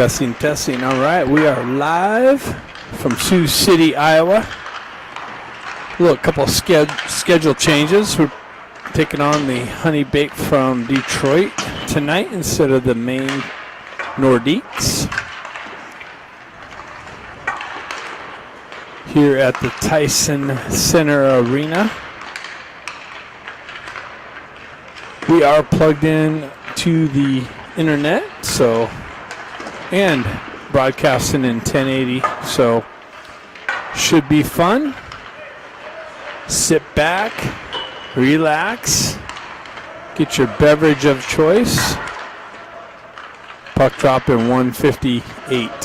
Testing, testing. All right, we are live from Sioux City, Iowa. A couple of schedule changes. We're taking on the HoneyBaked from Detroit tonight instead of the main Nordiques. Here at the Tyson Center Arena. We are plugged in to the internet, and broadcasting in 1080, so should be fun. Sit back, relax, get your beverage of choice. Puck drop in 158. I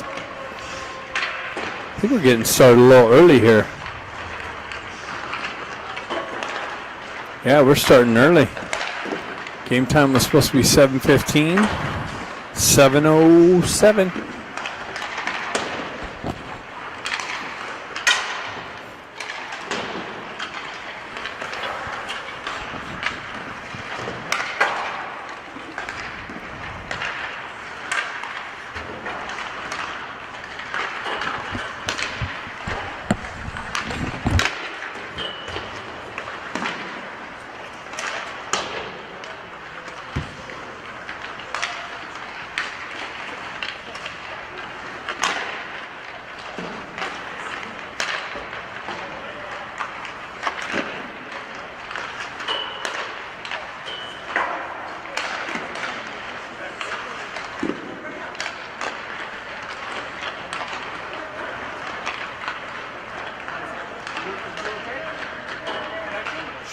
think we're getting started a little early here. Yeah, we're starting early. Game time was supposed to be 7:15. 7:07.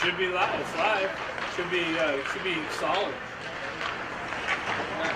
Should be live. It's live. Should be solid. Yeah.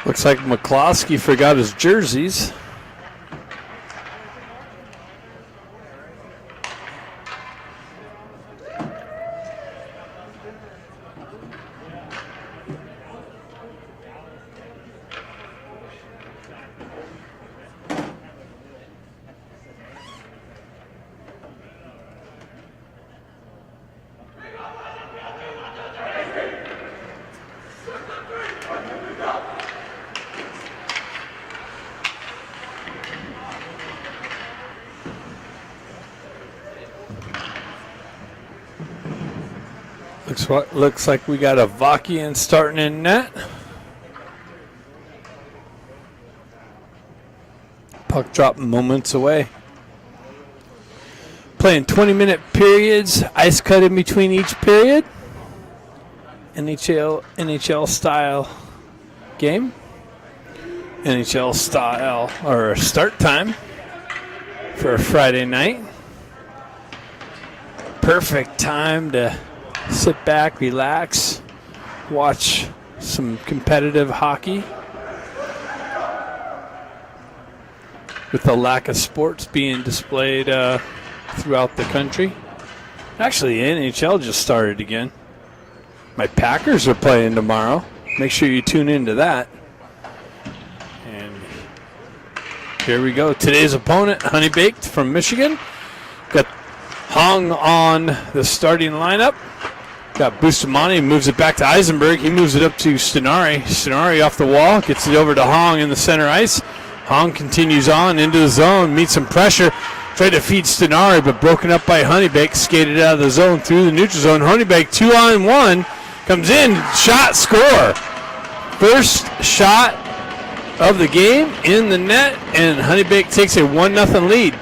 Looks like McCloskey forgot his jerseys. Looks like we got a Vakian starting in net. Puck drop moments away. Playing 20-minute periods, ice cut in between each period. NHL style game. NHL style or start time for a Friday night. Perfect time to sit back, relax, watch some competitive hockey. With the lack of sports being displayed throughout the country. Actually, the NHL just started again. My Packers are playing tomorrow. Make sure you tune into that. And here we go. Today's opponent, HoneyBaked from Michigan. Got Hong on the starting lineup. Got Bustamante, moves it back to Eisenberg. He moves it up to Stenari. Stenari off the wall, gets it over to Hong in the center ice. Hong continues on into the zone, meets some pressure. Tried to feed Stenari, but broken up by HoneyBaked. Skated out of the zone through the neutral zone. HoneyBaked 2-on-1. Comes in, shot, score. First shot of the game in the net, and HoneyBaked takes a 1-0 lead.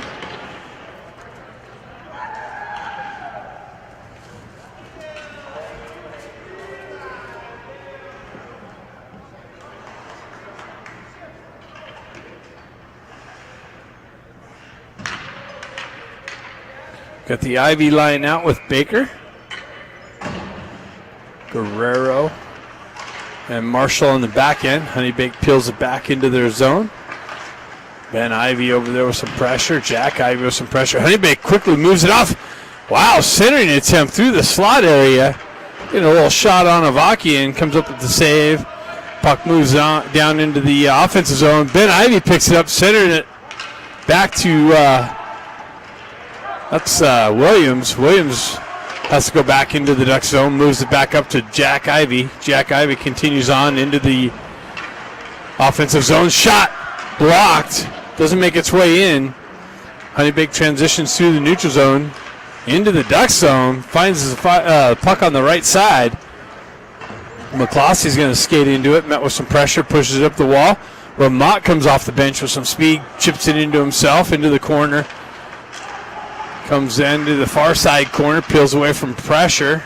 Got the Ivy line out with Baker, Guerrero, and Marshall on the back end. HoneyBaked peels it back into their zone. Ben Ivy over there with some pressure. Jack Ivy with some pressure. HoneyBaked quickly moves it off. Wow, centering attempt through the slot area. Getting a little shot on Avakian. Comes up with the save. Puck moves on down into the offensive zone. Ben Ivy picks it up, centering it back to... That's Williams. Williams has to go back into the Duck zone, moves it back up to Jack Ivy. Jack Ivy continues on into the offensive zone. Shot blocked. Doesn't make its way in. HoneyBaked transitions through the neutral zone into the Duck zone. Finds his puck on the right side. McClossy's going to skate into it. Met with some pressure. Pushes it up the wall. Ramott comes off the bench with some speed. Chips it into himself, into the corner. Comes into the far side corner, peels away from pressure.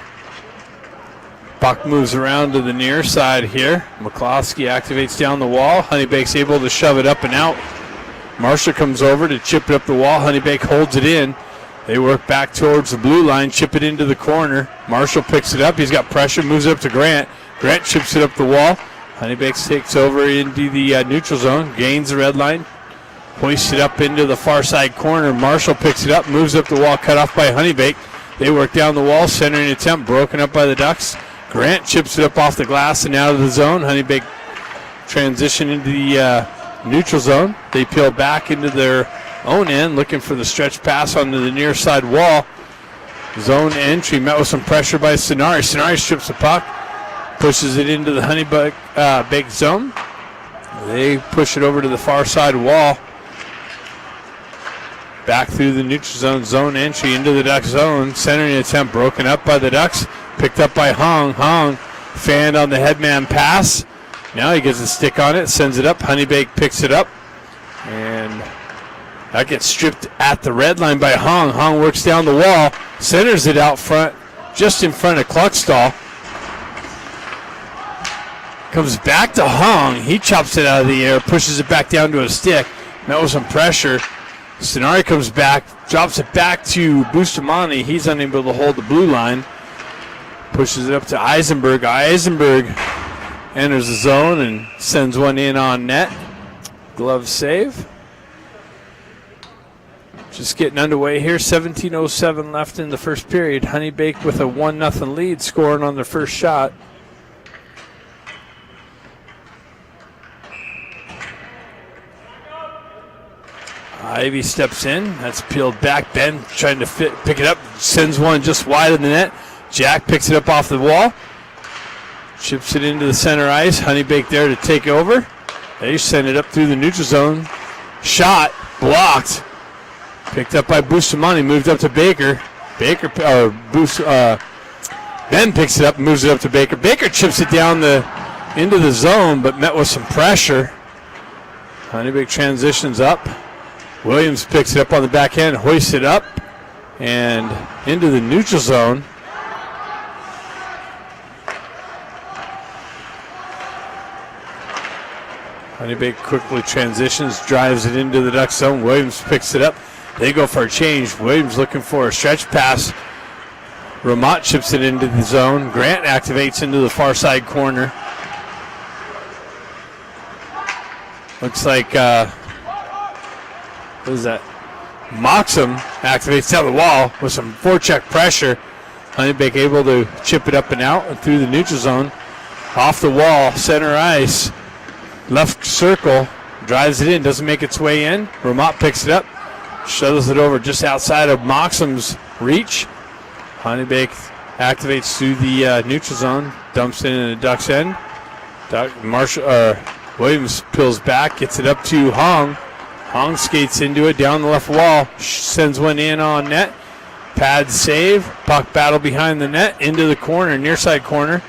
Puck moves around to the near side here. McCloskey activates down the wall. HoneyBaked's able to shove it up and out. Marshall comes over to chip it up the wall. HoneyBaked holds it in. They work back towards the blue line, chip it into the corner. Marshall picks it up. He's got pressure, moves it up to Grant. Grant chips it up the wall. HoneyBaked takes over into the neutral zone, gains the red line. Hoists it up into the far side corner. Marshall picks it up, moves up the wall, cut off by HoneyBaked. They work down the wall, centering attempt, broken up by the Ducks. Grant chips it up off the glass and out of the zone. HoneyBaked transition into the neutral zone. They peel back into their own end, looking for the stretch pass onto the near side wall. Zone entry, met with some pressure by Stenari. Stenari strips the puck, pushes it into the HoneyBaked zone. They push it over to the far side wall. Back through the neutral zone entry into the Duck zone. Centering attempt broken up by the Ducks. Picked up by Hong. Hong fanned on the headman pass. Now he gets a stick on it, sends it up. HoneyBaked picks it up. And that gets stripped at the red line by Hong. Hong works down the wall, centers it out front, just in front of Kluckstall. Comes back to Hong. He chops it out of the air, pushes it back down to a stick. Met with some pressure. Stenari comes back, drops it back to Bustamante. He's unable to hold the blue line. Pushes it up to Eisenberg. Eisenberg enters the zone and sends one in on net. Glove save. Just getting underway here. 17:07 left in the first period. HoneyBaked with a 1-0 lead, scoring on their first shot. Ivy steps in. That's peeled back. Ben trying to pick it up. Sends one just wide of the net. Jack picks it up off the wall. Chips it into the center ice. HoneyBaked there to take over. They send it up through the neutral zone. Shot. Blocked. Picked up by Bustamante. Moved up to Baker. Ben picks it up and moves it up to Baker. Baker chips it down into the zone, but met with some pressure. HoneyBaked transitions up. Williams picks it up on the back end, hoists it up, and into the neutral zone. HoneyBaked quickly transitions, drives it into the Duck zone. Williams picks it up. They go for a change. Williams looking for a stretch pass. Ramott chips it into the zone. Grant activates into the far side corner. Looks like... what is that? Moxham activates down the wall with some forecheck pressure. HoneyBaked able to chip it up and out and through the neutral zone. Off the wall, center ice, left circle, drives it in, doesn't make its way in. Vermont picks it up, shuttles it over just outside of Moxham's reach. HoneyBaked activates through the neutral zone, dumps it in the Ducks end. Williams peels back, gets it up to Hong. Hong skates into it down the left wall, sends one in on net. Pad save, puck battle behind the net, into the corner, near side corner.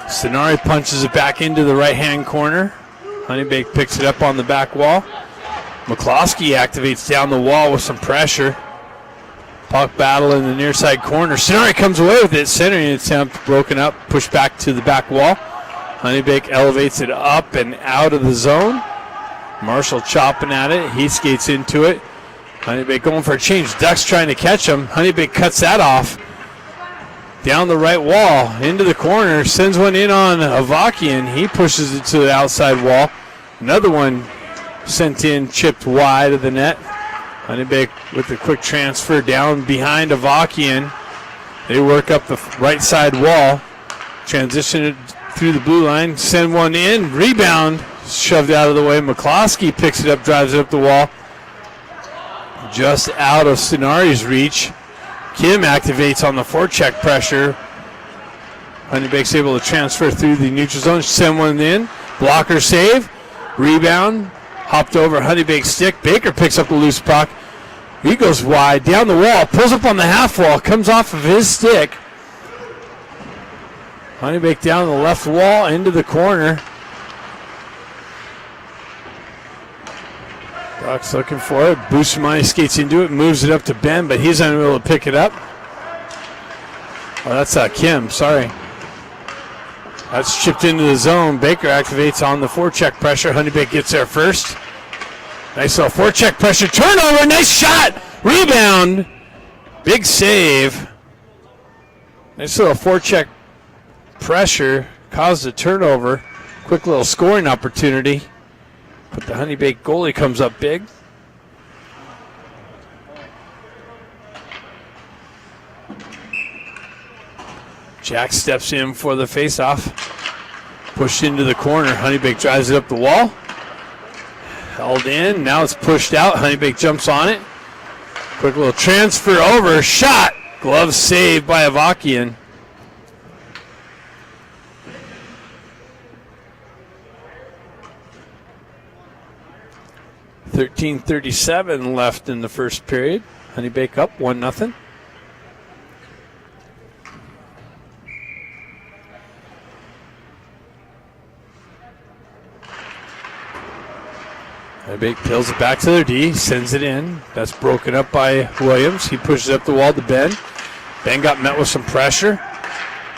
Sonari punches it back into the right-hand corner. HoneyBaked picks it up on the back wall. McCloskey activates down the wall with some pressure. Puck battle in the near side corner. Sonari comes away with it. Centering attempt broken up, pushed back to the back wall. HoneyBaked elevates it up and out of the zone. Marshall chopping at it. He skates into it. HoneyBaked going for a change. Ducks trying to catch him. HoneyBaked cuts that off. Down the right wall, into the corner, sends one in on Avakian. He pushes it to the outside wall. Another one sent in, chipped wide of the net. HoneyBaked with the quick transfer down behind Avakian. They work up the right side wall, transition it through the blue line, send one in, rebound, shoved out of the way. McCloskey picks it up, drives it up the wall. Just out of Sonari's reach. Kim activates on the forecheck pressure. HoneyBaked's able to transfer through the neutral zone, send one in, blocker save, rebound, hopped over HoneyBaked's stick. Baker picks up the loose puck. He goes wide, down the wall, pulls up on the half wall, comes off of his stick. HoneyBaked down the left wall, into the corner. Ducks looking for it. Bustamante skates into it, moves it up to Ben, but he's unable to pick it up. Oh, that's Kim, sorry. That's chipped into the zone. Baker activates on the forecheck pressure. HoneyBaked gets there first. Nice little forecheck pressure. Turnover, nice shot! Rebound! Big save. Nice little forecheck pressure. Caused a turnover. Quick little scoring opportunity. But the HoneyBaked goalie comes up big. Jack steps in for the faceoff. Pushed into the corner. HoneyBaked drives it up the wall. Held in. Now it's pushed out. HoneyBaked jumps on it. Quick little transfer over. Shot. Glove saved by Avakian. .13:37 left in the first period. HoneyBaked up 1-0. HoneyBaked peels it back to their D, sends it in. That's broken up by Williams. He pushes up the wall to Ben. Ben got met with some pressure.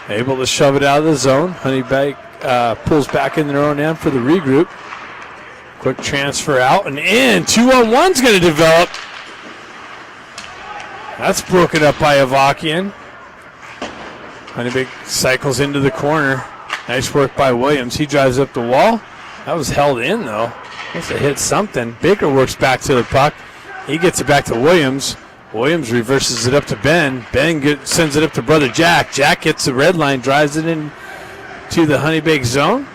Able to shove it out of the zone. HoneyBaked pulls back in their own end for the regroup. Quick transfer out and in. 2-on-1's going to develop. That's broken up by Avakian. HoneyBaked cycles into the corner. Nice work by Williams. He drives up the wall. That was held in, though. Must have hit something. Baker works back to the puck. He gets it back to Williams. Williams reverses it up to Ben. Ben sends it up to brother Jack. Jack gets the red line, drives it in to the HoneyBaked zone.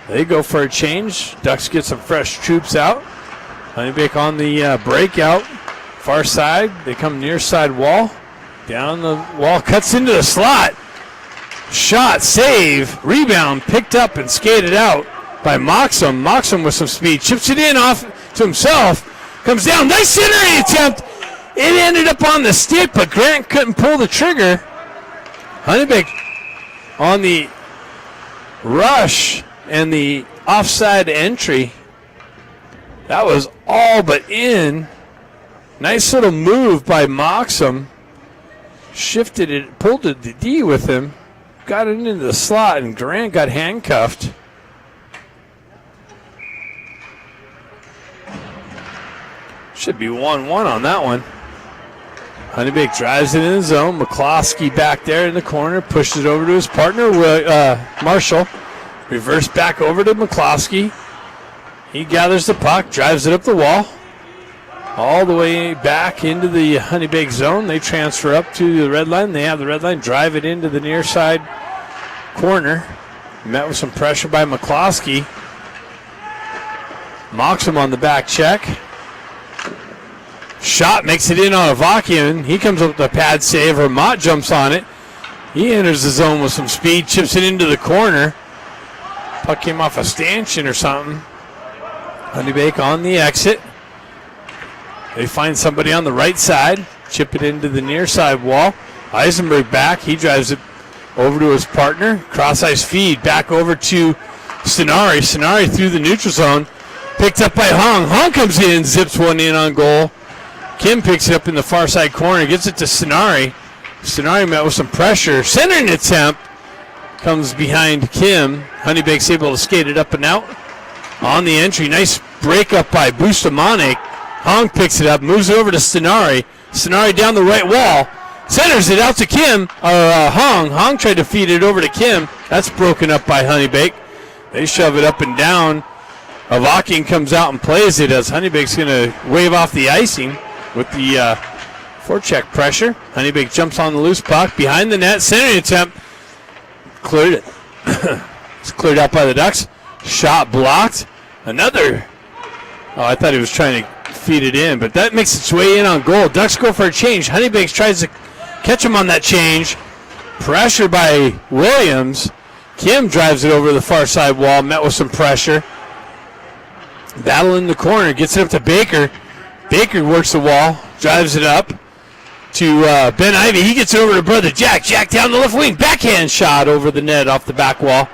They go for a change. Ducks get some fresh troops out. HoneyBaked on the breakout. Far side. They come near side wall. Down the wall. Cuts into the slot. Shot. Save. Rebound. Picked up and skated out by Moxham. Moxham with some speed. Chips it in off to himself. Comes down. Nice centering attempt. It ended up on the stick, but Grant couldn't pull the trigger. HoneyBaked on the rush and the offside entry. That was all but in. Nice little move by Moxham. Shifted it, pulled it the D with him. Got it into the slot, and Grant got handcuffed. Should be 1-1 on that one. HoneyBaked drives it in the zone. McCloskey back there in the corner. Pushes it over to his partner, Marshall. Reverse back over to McCloskey. He gathers the puck, drives it up the wall, all the way back into the HoneyBaked zone. They transfer up to the red line. They have the red line, drive it into the near side corner. Met with some pressure by McCloskey. Mocks him on the back check. Shot makes it in on Avakian. He comes up with a pad save. Vermont jumps on it. He enters the zone with some speed, chips it into the corner. Puck came off a stanchion or something. HoneyBaked on the exit. They find somebody on the right side, chip it into the near side wall. Eisenberg back. He drives it over to his partner. Cross ice feed back over to Stenari. Stenari through the neutral zone. Picked up by Hung. Hung comes in, zips one in on goal. Kim picks it up in the far side corner, gets it to Stenari. Stenari met with some pressure. Centering attempt comes behind Kim. HoneyBaked's able to skate it up and out. On the entry, nice break up by Bustamante. Hung picks it up, moves it over to Stenari. Stenari down the right wall. Centers it out to Kim, or Hung. Hung tried to feed it over to Kim. That's broken up by HoneyBaked. They shove it up and down. Avakian comes out and plays it as HoneyBaked's going to wave off the icing with the forecheck pressure. HoneyBaked jumps on the loose puck behind the net. Centering attempt. Cleared it. It's cleared out by the Ducks. Shot blocked. Another. Oh, I thought he was trying to feed it in, but that makes its way in on goal. Ducks go for a change. HoneyBaked tries to catch him on that change. Pressure by Williams. Kim drives it over the far side wall, met with some pressure. Battle in the corner, gets it up to Baker. Baker works the wall, drives it up to Ben Ivy. He gets it over to brother Jack. Jack down the left wing. Backhand shot over the net off the back wall.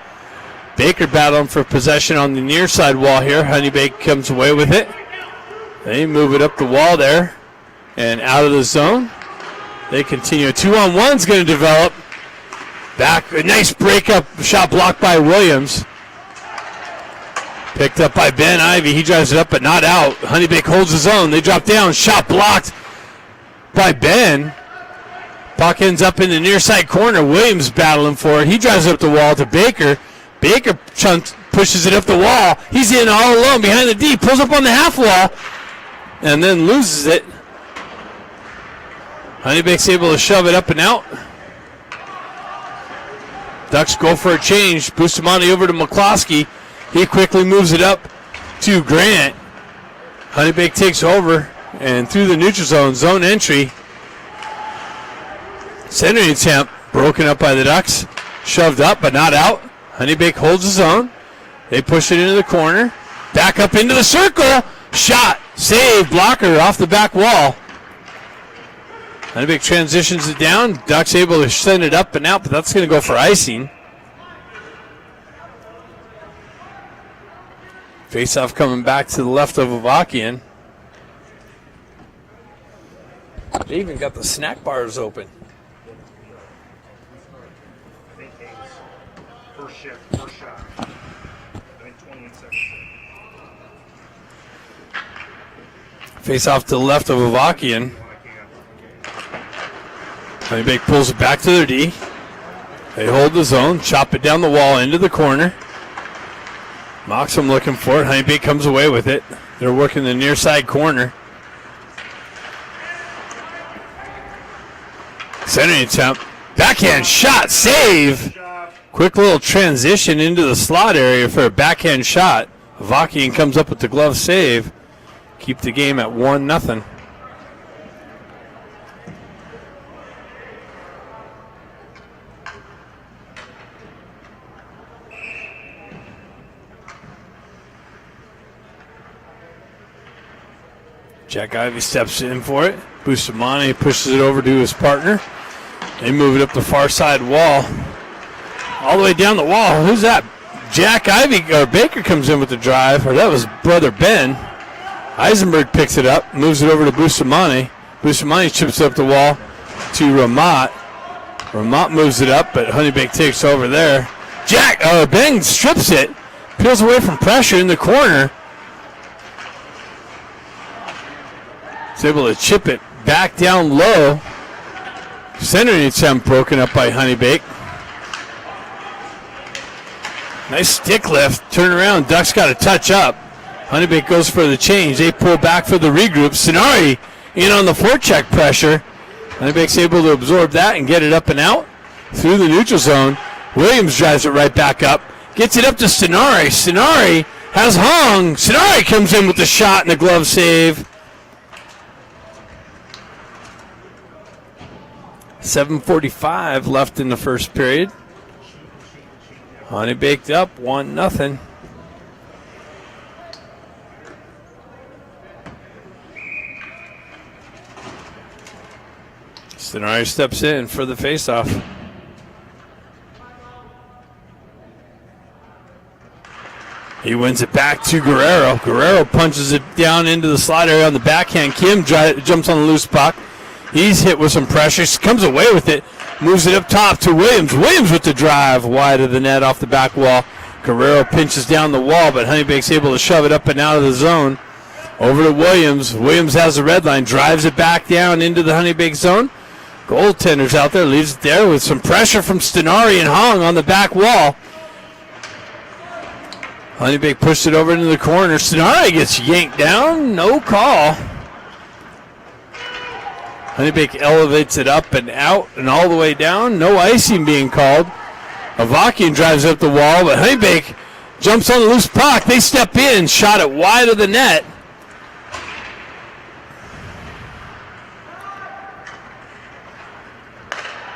Baker battling for possession on the near side wall here. HoneyBaked comes away with it. They move it up the wall there and out of the zone. They continue. A 2-on-1's going to develop. Back, a nice breakup shot blocked by Williams. Picked up by Ben Ivy. He drives it up but not out. HoneyBaked holds his own. They drop down. Shot blocked by Ben. Puck ends up in the near side corner. Williams battling for it. He drives it up the wall to Baker. Baker pushes it up the wall. He's in all alone behind the D. Pulls up on the half wall and then loses it. HoneyBaked's able to shove it up and out. Ducks go for a change. Bustamante over to McCloskey. He quickly moves it up to Grant. HoneyBaked takes over and through the neutral zone, zone entry. Centering attempt broken up by the Ducks. Shoved up but not out. HoneyBaked holds his own. They push it into the corner. Back up into the circle. Shot. Save. Blocker off the back wall. HoneyBaked transitions it down. Ducks able to send it up and out, but that's going to go for icing. Face-off coming back to the left of Avakian. They even got the snack bars open. First shift, first shot. I think 28 seconds. Face-off to the left of Avakian. HoneyBaked pulls it back to their D. They hold the zone, chop it down the wall into the corner. Moxham looking for it. HoneyBaked comes away with it. They're working the near side corner. Centering attempt. Backhand shot. Save. Quick little transition into the slot area for a backhand shot. Avakian comes up with the glove save. Keep the game at 1-0. Jack Ivey steps in for it. Bustamante pushes it over to his partner. They move it up the far side wall. All the way down the wall. Who's that? Jack Ivey, or Baker comes in with the drive, or that was brother Ben. Eisenberg picks it up, moves it over to Bustamante. Bustamante chips up the wall to Ramat. Ramat moves it up, but HoneyBaked takes over there. Ben strips it, peels away from pressure in the corner. He's able to chip it back down low. Centering attempt broken up by HoneyBaked. Nice stick lift. Turn around. Ducks got to touch up. HoneyBaked goes for the change. They pull back for the regroup. Sonari in on the forecheck pressure. HoneyBaked's able to absorb that and get it up and out through the neutral zone. Williams drives it right back up. Gets it up to Sonari. Sonari has Hong. Sonari comes in with the shot and the glove save. 7:45 left in the first period. HoneyBaked up 1-0. Sonari steps in for the faceoff. He wins it back to Guerrero. Guerrero punches it down into the slot area on the backhand. Kim jumps on the loose puck. He's hit with some pressure. Comes away with it. Moves it up top to Williams. Williams with the drive wide of the net off the back wall. Guerrero pinches down the wall, but HoneyBaked's able to shove it up and out of the zone. Over to Williams. Williams has the red line. Drives it back down into the HoneyBaked zone. Goaltender's out there. Leaves it there with some pressure from Stenari and Hong on the back wall. HoneyBaked pushed it over into the corner. Stenari gets yanked down. No call. HoneyBaked elevates it up and out and all the way down. No icing being called. Avakian drives up the wall, but HoneyBaked jumps on the loose puck. They step in, shot it wide of the net.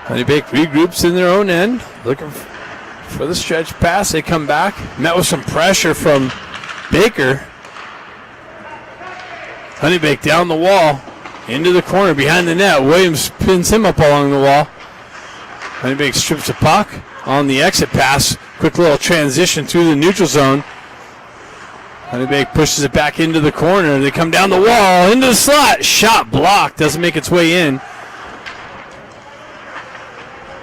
HoneyBaked regroups in their own end, looking for the stretch pass. They come back, met with some pressure from Baker. HoneyBaked down the wall, into the corner behind the net. Williams pins him up along the wall. HoneyBaked strips the puck on the exit pass. Quick little transition through the neutral zone. HoneyBaked pushes it back into the corner. They come down the wall, into the slot. Shot blocked, doesn't make its way in.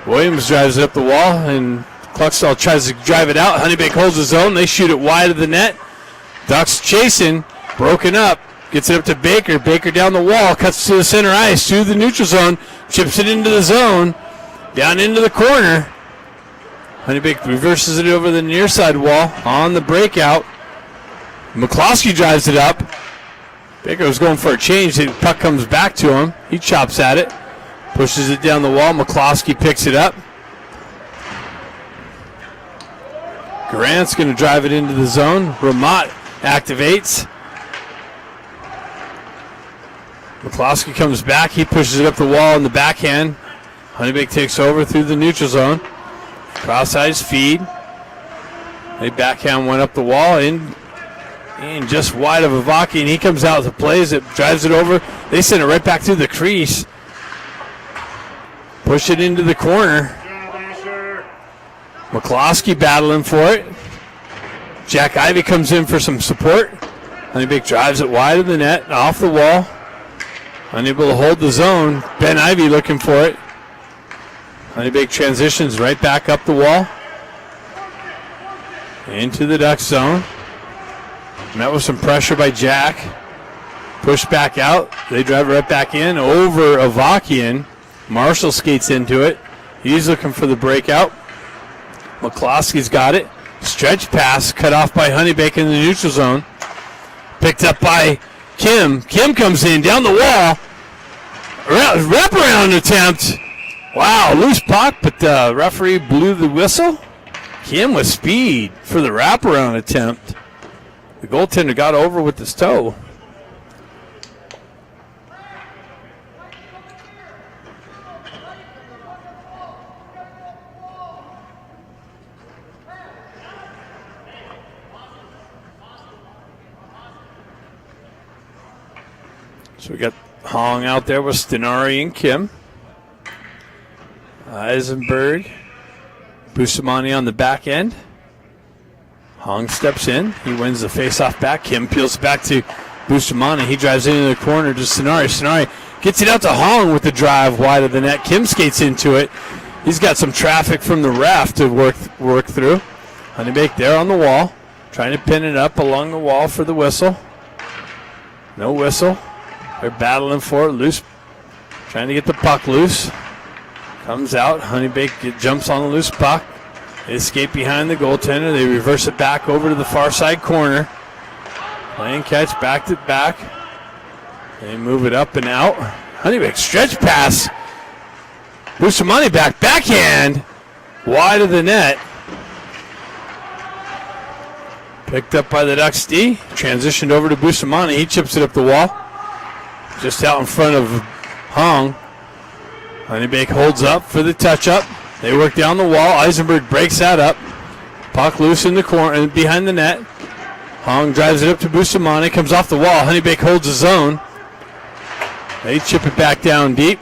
Williams drives it up the wall, and Cluckstall tries to drive it out. HoneyBaked holds his own. They shoot it wide of the net. Ducks chasing, broken up. Gets it up to Baker. Baker down the wall, cuts to the center ice, through the neutral zone, chips it into the zone, down into the corner. HoneyBaked reverses it over the near side wall on the breakout. McCloskey drives it up. Baker was going for a change. The puck comes back to him. He chops at it, pushes it down the wall. McCloskey picks it up. Grant's going to drive it into the zone. Ramat activates. McCloskey comes back. He pushes it up the wall in the backhand. HoneyBaked takes over through the neutral zone. Cross-ice feed. They backhand went up the wall in just wide of Avaki, and he comes out to plays it, drives it over. They send it right back through the crease. Push it into the corner. McCloskey battling for it. Jack Ivey comes in for some support. HoneyBaked drives it wide of the net, off the wall. Unable to hold the zone. Ben Ivey looking for it. HoneyBaked transitions right back up the wall. Into the Duck zone. Met with some pressure by Jack. Pushed back out. They drive it right back in over Avakian. Marshall skates into it. He's looking for the breakout. McCloskey's got it. Stretch pass cut off by HoneyBaked in the neutral zone. Picked up by Kim. Kim comes in down the wall. Wraparound attempt. Wow, loose puck, but the referee blew the whistle. Kim with speed for the wraparound attempt. The goaltender got over with his toe. So we got Hong out there with Stenari and Kim. Eisenberg, Bustamante on the back end. Hong steps in. He wins the face-off back. Kim peels it back to Bustamante. He drives into the corner to Stenari. Stenari gets it out to Hong with the drive wide of the net. Kim skates into it. He's got some traffic from the ref to work through. HoneyBaked there on the wall, trying to pin it up along the wall for the whistle. No whistle. They're battling for it. Loose, trying to get the puck loose. Comes out. HoneyBaked jumps on the loose puck. They escape behind the goaltender. They reverse it back over to the far side corner. Playing catch back to back. They move it up and out. HoneyBaked stretch pass. Bustamante backhand. Wide of the net. Picked up by the Ducks D. Transitioned over to Bustamante. He chips it up the wall. Just out in front of Hong. HoneyBaked holds up for the touch-up. They work down the wall. Eisenberg breaks that up. Puck loose in the corner behind the net. Hong drives it up to Bustamante. Comes off the wall. HoneyBaked holds his zone. They chip it back down deep.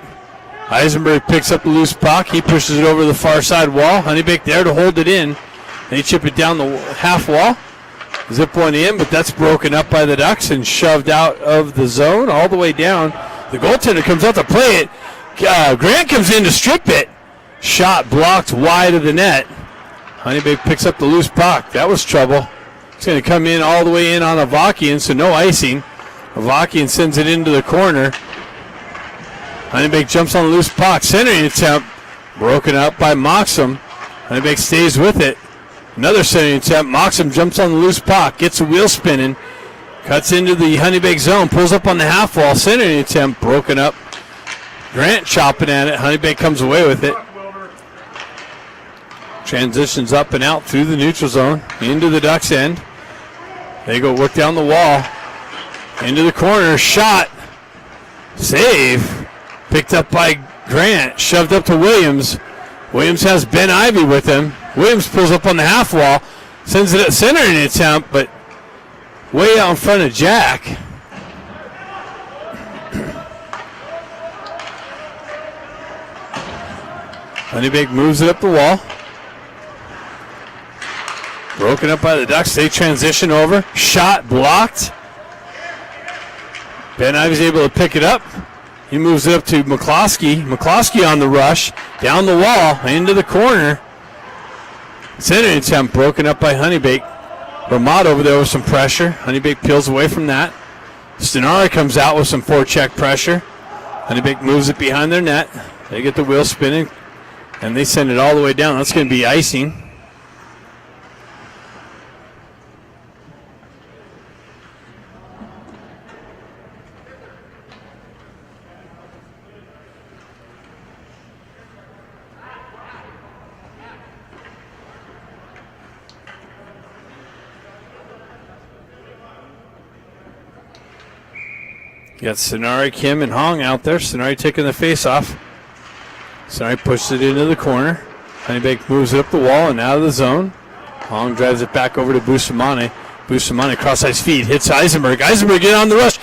Eisenberg picks up the loose puck. He pushes it over the far side wall. HoneyBaked there to hold it in. They chip it down the half wall. Zip one in, but that's broken up by the Ducks and shoved out of the zone all the way down. The goaltender comes out to play it. Grant comes in to strip it. Shot blocked wide of the net. HoneyBaked picks up the loose puck. That was trouble. It's going to come in all the way in on Avakian, so no icing. Avakian sends it into the corner. HoneyBaked jumps on the loose puck. Centering attempt. Broken up by Moxham. HoneyBaked stays with it. Another centering attempt. Moxham jumps on the loose puck. Gets a wheel spinning. Cuts into the HoneyBaked zone. Pulls up on the half wall. Centering attempt. Broken up. Grant chopping at it. HoneyBaked comes away with it. Transitions up and out through the neutral zone. Into the Ducks end. They go work down the wall. Into the corner. Shot. Save. Picked up by Grant. Shoved up to Williams. Williams has Ben Ivy with him. Williams pulls up on the half wall. Sends it at center in an attempt, but way out in front of Jack. HoneyBaked moves it up the wall. Broken up by the Ducks. They transition over. Shot blocked. Ben Ivy's able to pick it up. He moves it up to McCloskey. McCloskey on the rush. Down the wall. Into the corner. Center attempt broken up by HoneyBaked. Vermont over there with some pressure. HoneyBaked peels away from that. Stenari comes out with some forecheck pressure. HoneyBaked moves it behind their net. They get the wheel spinning. And they send it all the way down. That's going to be icing. You got Sonari, Kim, and Hong out there. Sonari taking the face off. Sonari pushes it into the corner. HoneyBaked moves it up the wall and out of the zone. Hong drives it back over to Bustamante. Bustamante cross-ice feed, hits Eisenberg. Eisenberg get on the rush.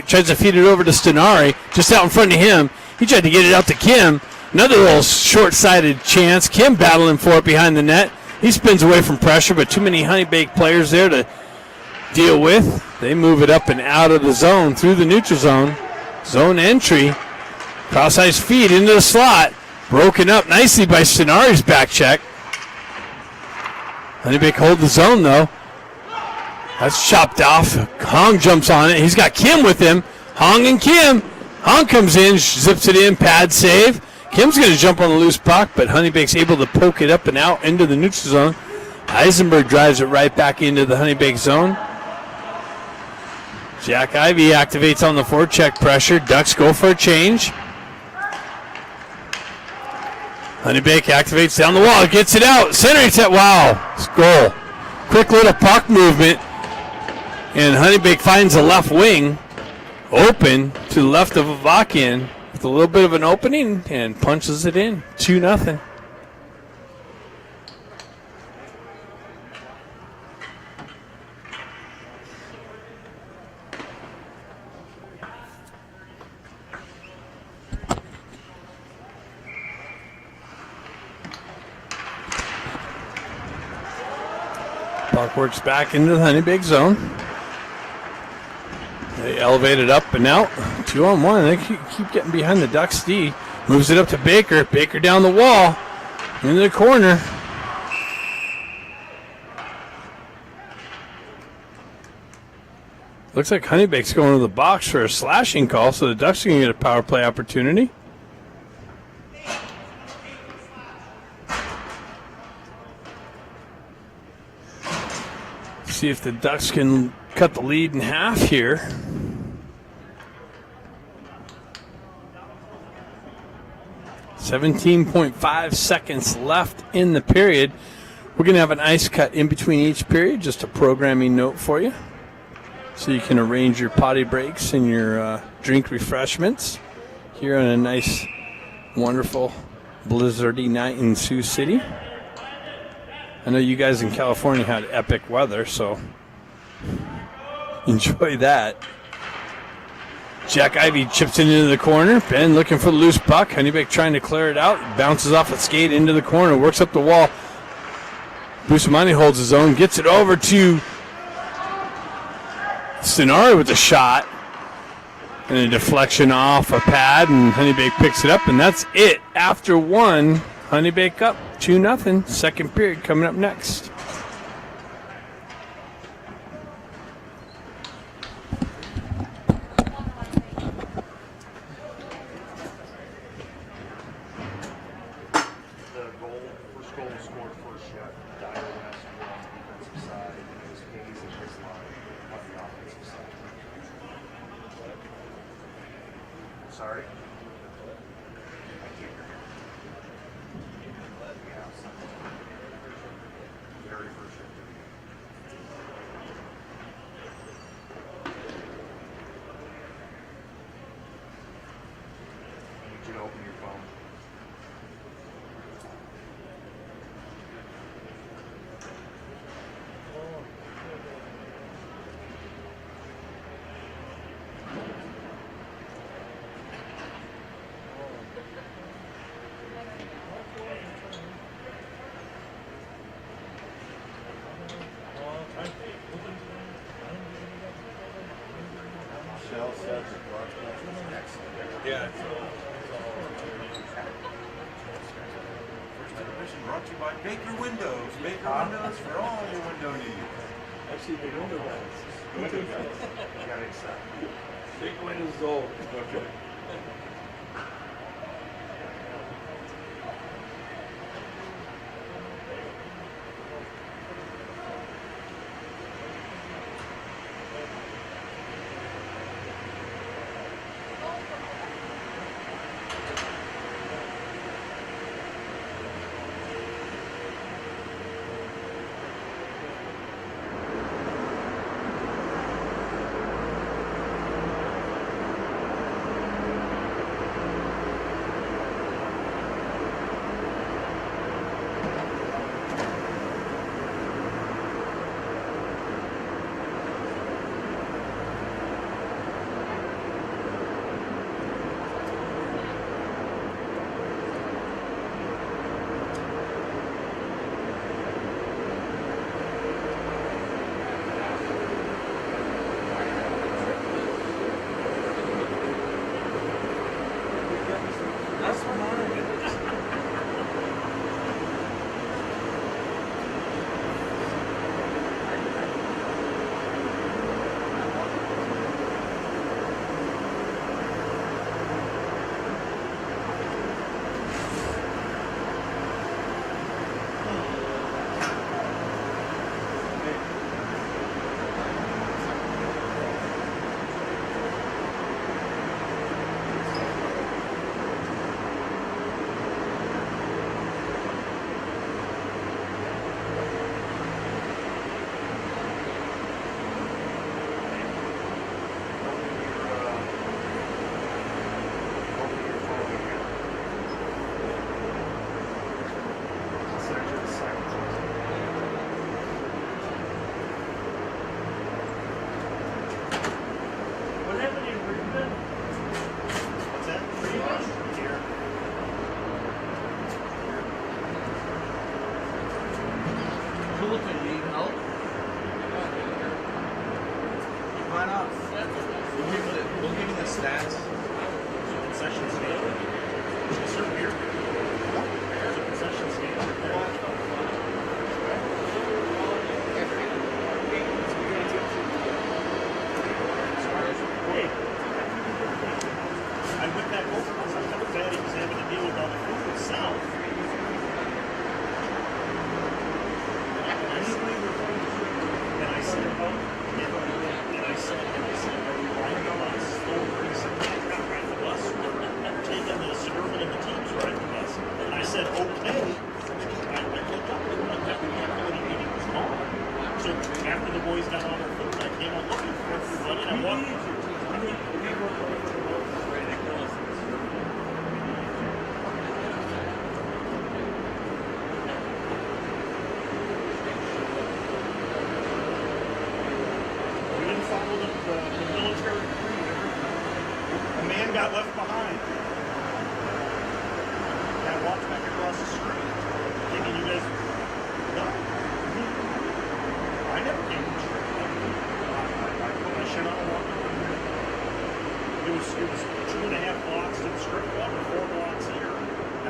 Tries to feed it over to Stenari. Just out in front of him. He tried to get it out to Kim. Another little short-sighted chance. Kim battling for it behind the net. He spins away from pressure, but too many HoneyBaked players there to deal with. They move it up and out of the zone through the neutral zone. Zone entry. Cross-ice feed into the slot. Broken up nicely by Stenari's back check. HoneyBaked hold the zone though. That's chopped off. Hong jumps on it. He's got Kim with him. Hong and Kim. Hong comes in, zips it in, pad save. Kim's going to jump on the loose puck, but HoneyBaked's able to poke it up and out into the neutral zone. Eisenberg drives it right back into the HoneyBaked zone. Jack Ivy activates on the forecheck pressure. Ducks go for a change. HoneyBaked activates down the wall. Gets it out. Centering set. Wow. Goal. Quick little puck movement. And HoneyBaked finds the left wing open to the left of Avakian with a little bit of an opening and punches it in. 2-0. Puck works back into the HoneyBaked zone. They elevate it up and out. 2-on-1. They keep getting behind the Ducks D. Moves it up to Baker. Baker down the wall. Into the corner. Looks like HoneyBaked's going to the box for a slashing call, so the Ducks are going to get a power play opportunity. See if the Ducks can cut the lead in half here. .5 seconds left in the period. We're going to have an ice cut in between each period, just a programming note for you. So you can arrange your potty breaks and your drink refreshments here on a nice, wonderful, blizzardy night in Sioux City. I know you guys in California had epic weather, so enjoy that. Jack Ivey chips it into the corner. Ben looking for the loose puck. HoneyBaked trying to clear it out. Bounces off a skate into the corner. Works up the wall. Bustamante holds his own. Gets it over to Stenari with a shot. And a deflection off a pad. And HoneyBaked picks it up. And that's it. After one, HoneyBaked up 2-0. Second period coming up next. Sorry. Very first shift. I need you to open your phone. Yeah. First Intermission brought to you by Baker Windows. Baker Windows for all your window needs. Actually, the window guys. Window guys. You gotta accept. Big windows old. Okay.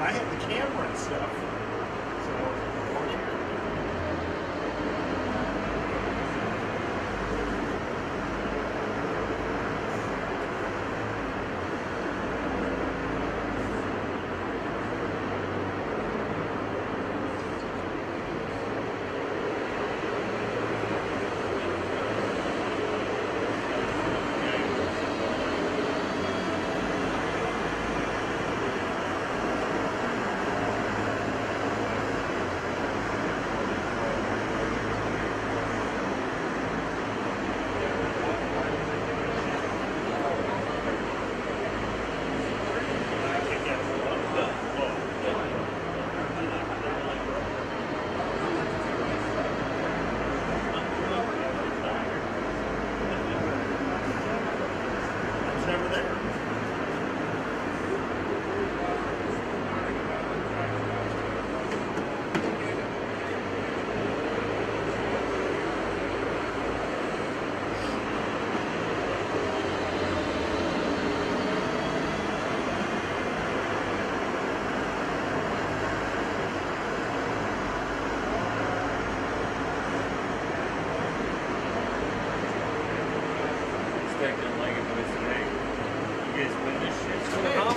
I had the camera and stuff.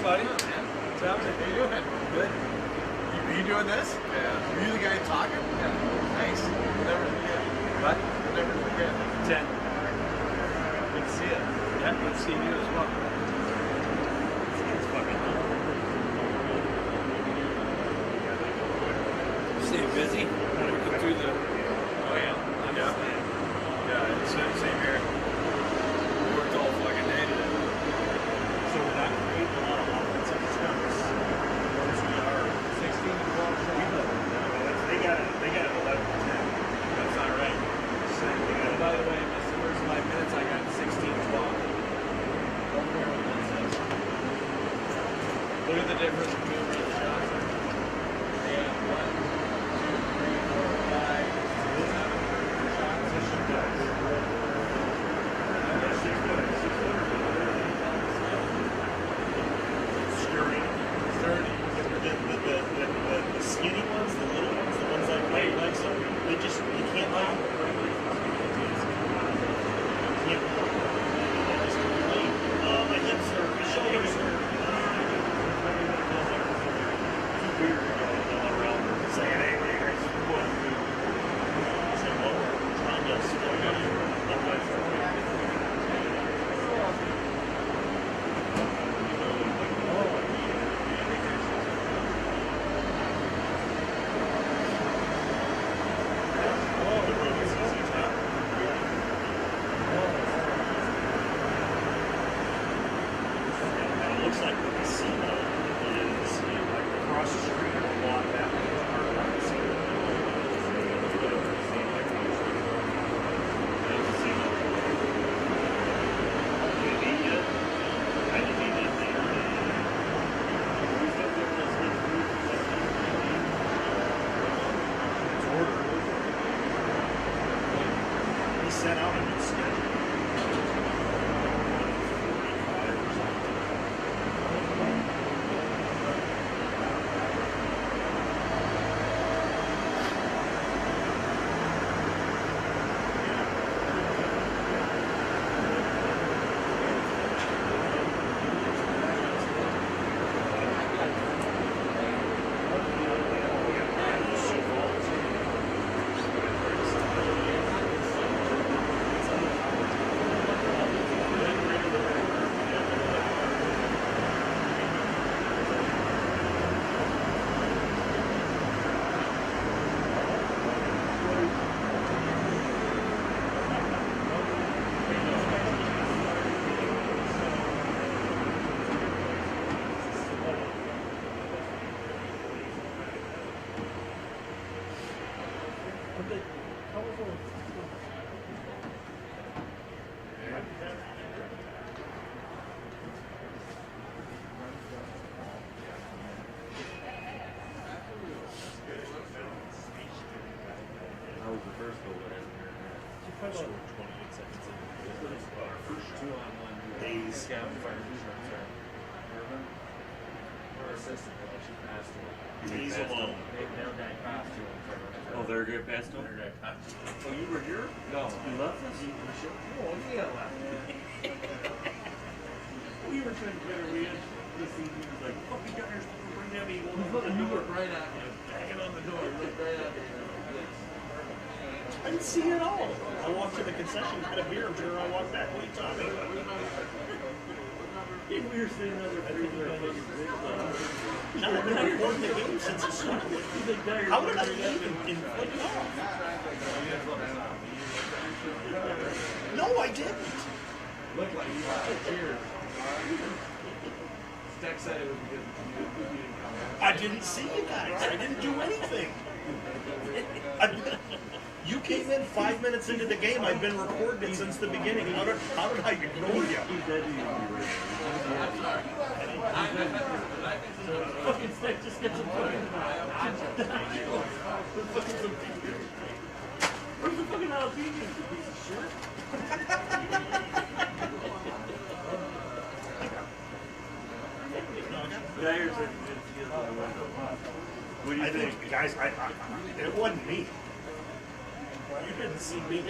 Buddy. What's happening? How you doing? Good. Are you doing this? Yeah. Are you the guy talking? Yeah. Nice. Never forget. What? Never forget. 10. Good to see you. Yeah, good to see you as well. It's fucking stay busy. Working through the. Oh yeah. Yeah. Same here. We worked all fucking day today. So we're not creating a lot of offensive attempts. Once we are 16 and 12, they got it 11 to 10. That's not right. By the way, missed the first 5 minutes. I got 16-12. Don't care what that says. Look at the difference between the shots. They have 1, 2, 3, 4, 5, 6 shots. The skinny ones, the little ones, the ones like they just, you can't like them. You can't like them. They just complain. My hips are, my shoulders hurt. Too weird going around saying, hey, guys, what? I said, well, we're trying to slow down. Looks like the casino is like across the street or a block that way. He sent out a new schedule. How was the first goal that I scored 28 seconds in? Our first 2-on-1 Days. Gavin fired 2 shots. Urban or assistant, but she passed He's alone. Oh, they're good past him? Oh, you were here? No. You left us? Oh, yeah, left. We were trying to figure we had this evening. He was like, fuck, you got your stuff to bring down. He Looked right at me. banging on the door. Looked right at me. I didn't see it at all. I walked to the concession, had a beer, and turned around and walked back. What are you talking about? We were sitting there with No, I've been recording the game since it started. How did I leave and flip it off? No, I didn't. Looked like you got cheers. Steck said it was because you didn't come I didn't see you guys. I didn't do anything. You came in 5 minutes into the game. I've been recording it since the beginning. How did I ignore you? fucking Stick just gets him fucking. Where's the fucking jalapeno? You piece of shit. Dyer's in the window. What do you I think, guys, it wasn't me. You didn't see me.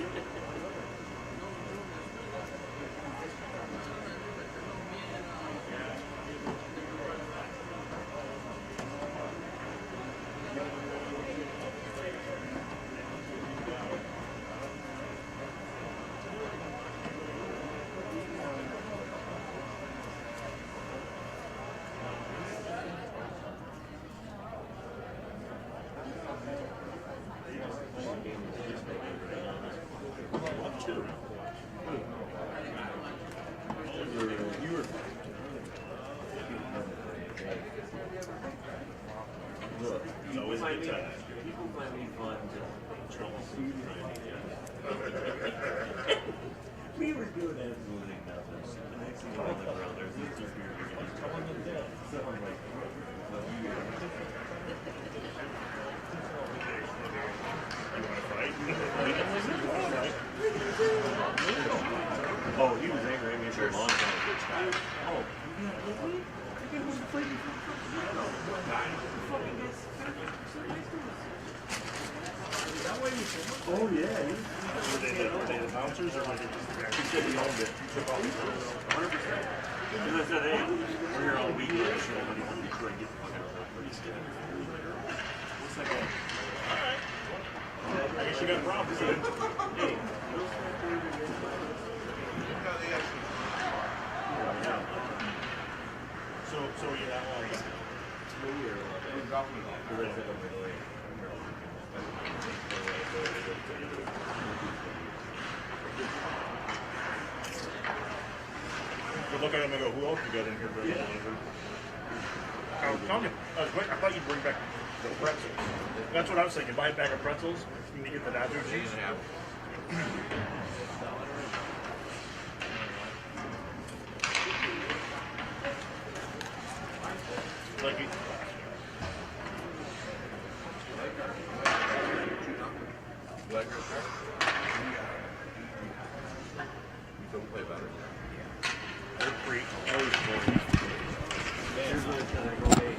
People find me fun we were doing absolutely nothing. The next thing I look around, there's these two here. So I'm like, oh, he was angry at me for a long time. Oh, you was fighting oh, yeah. Were they the bouncers or was it just the guy? He said he owned it. He took all the 100%. Because I said, hey, we're here all week. We're shit. But he wanted to try to get the fuck out of there. But he's still what's that guy? I guess you got problems. Hey. So are you that long? You look at him and go, who else you got in here? I was telling you, I thought you'd bring back the pretzels. That's what I was thinking. Buy a bag of pretzels and you get the nacho cheese. Like you, Don't play better. they're free. Here's what it said. I go, hey,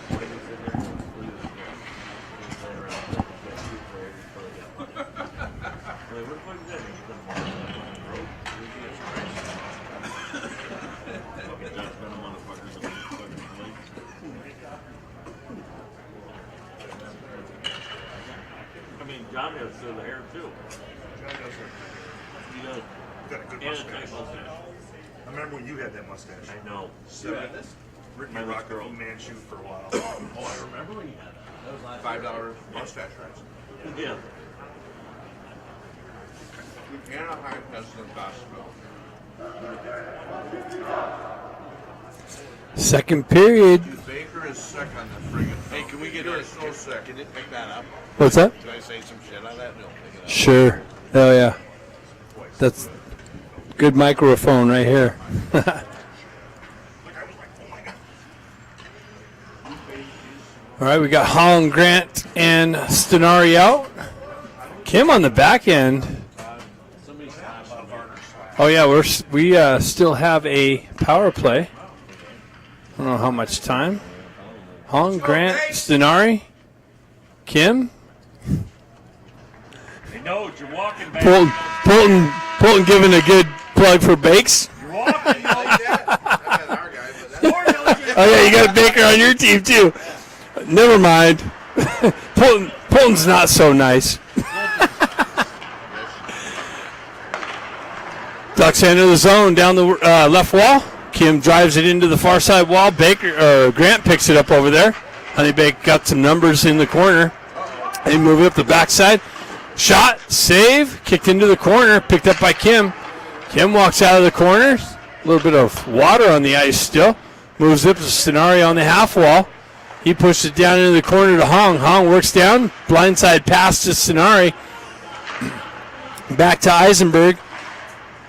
why do you sit there and lose? He's playing around. Like, what the fuck is that? He's the road. Fucking Josh Venom motherfuckers. I mean, John has silver hair too. John does it. He does. Got a good And a tight mustache. mustache. I remember when you had that mustache. I know. Ricky My rocked the girl. Fu Manchu for a while. Oh, I remember when you had that. $5 mustache rides. Yeah. Anaheim has the best milk. Second period. Dude, Baker is sick on the friggin' Hey, can we get her so sick? Can you pick that up? What's that? Can I say some shit on that? No, pick it up. Sure. Oh yeah. That's good microphone right here. All right, we got Holland Grant and Stenari out. Kim on the back end. Oh yeah, we still have a power play. I don't know how much time. Hong, Grant, Stenari, Kim, Hey, no, you're walking back. Polton giving a good plug for Bakes. You're walking. No. Oh yeah, you got a Baker on your team too. Never mind. Polton's not so nice. Ducks enter the zone down the left wall. Kim drives it into the far side wall. Grant picks it up over there. HoneyBaked got some numbers in the corner. They move it up the backside. Shot, save, kicked into the corner, picked up by Kim. Kim walks out of the corner. A little bit of water on the ice still. Moves up to Stenari on the half wall. He pushes it down into the corner to Hong. Hong works down. Blindside pass to Stenari. Back to Eisenberg.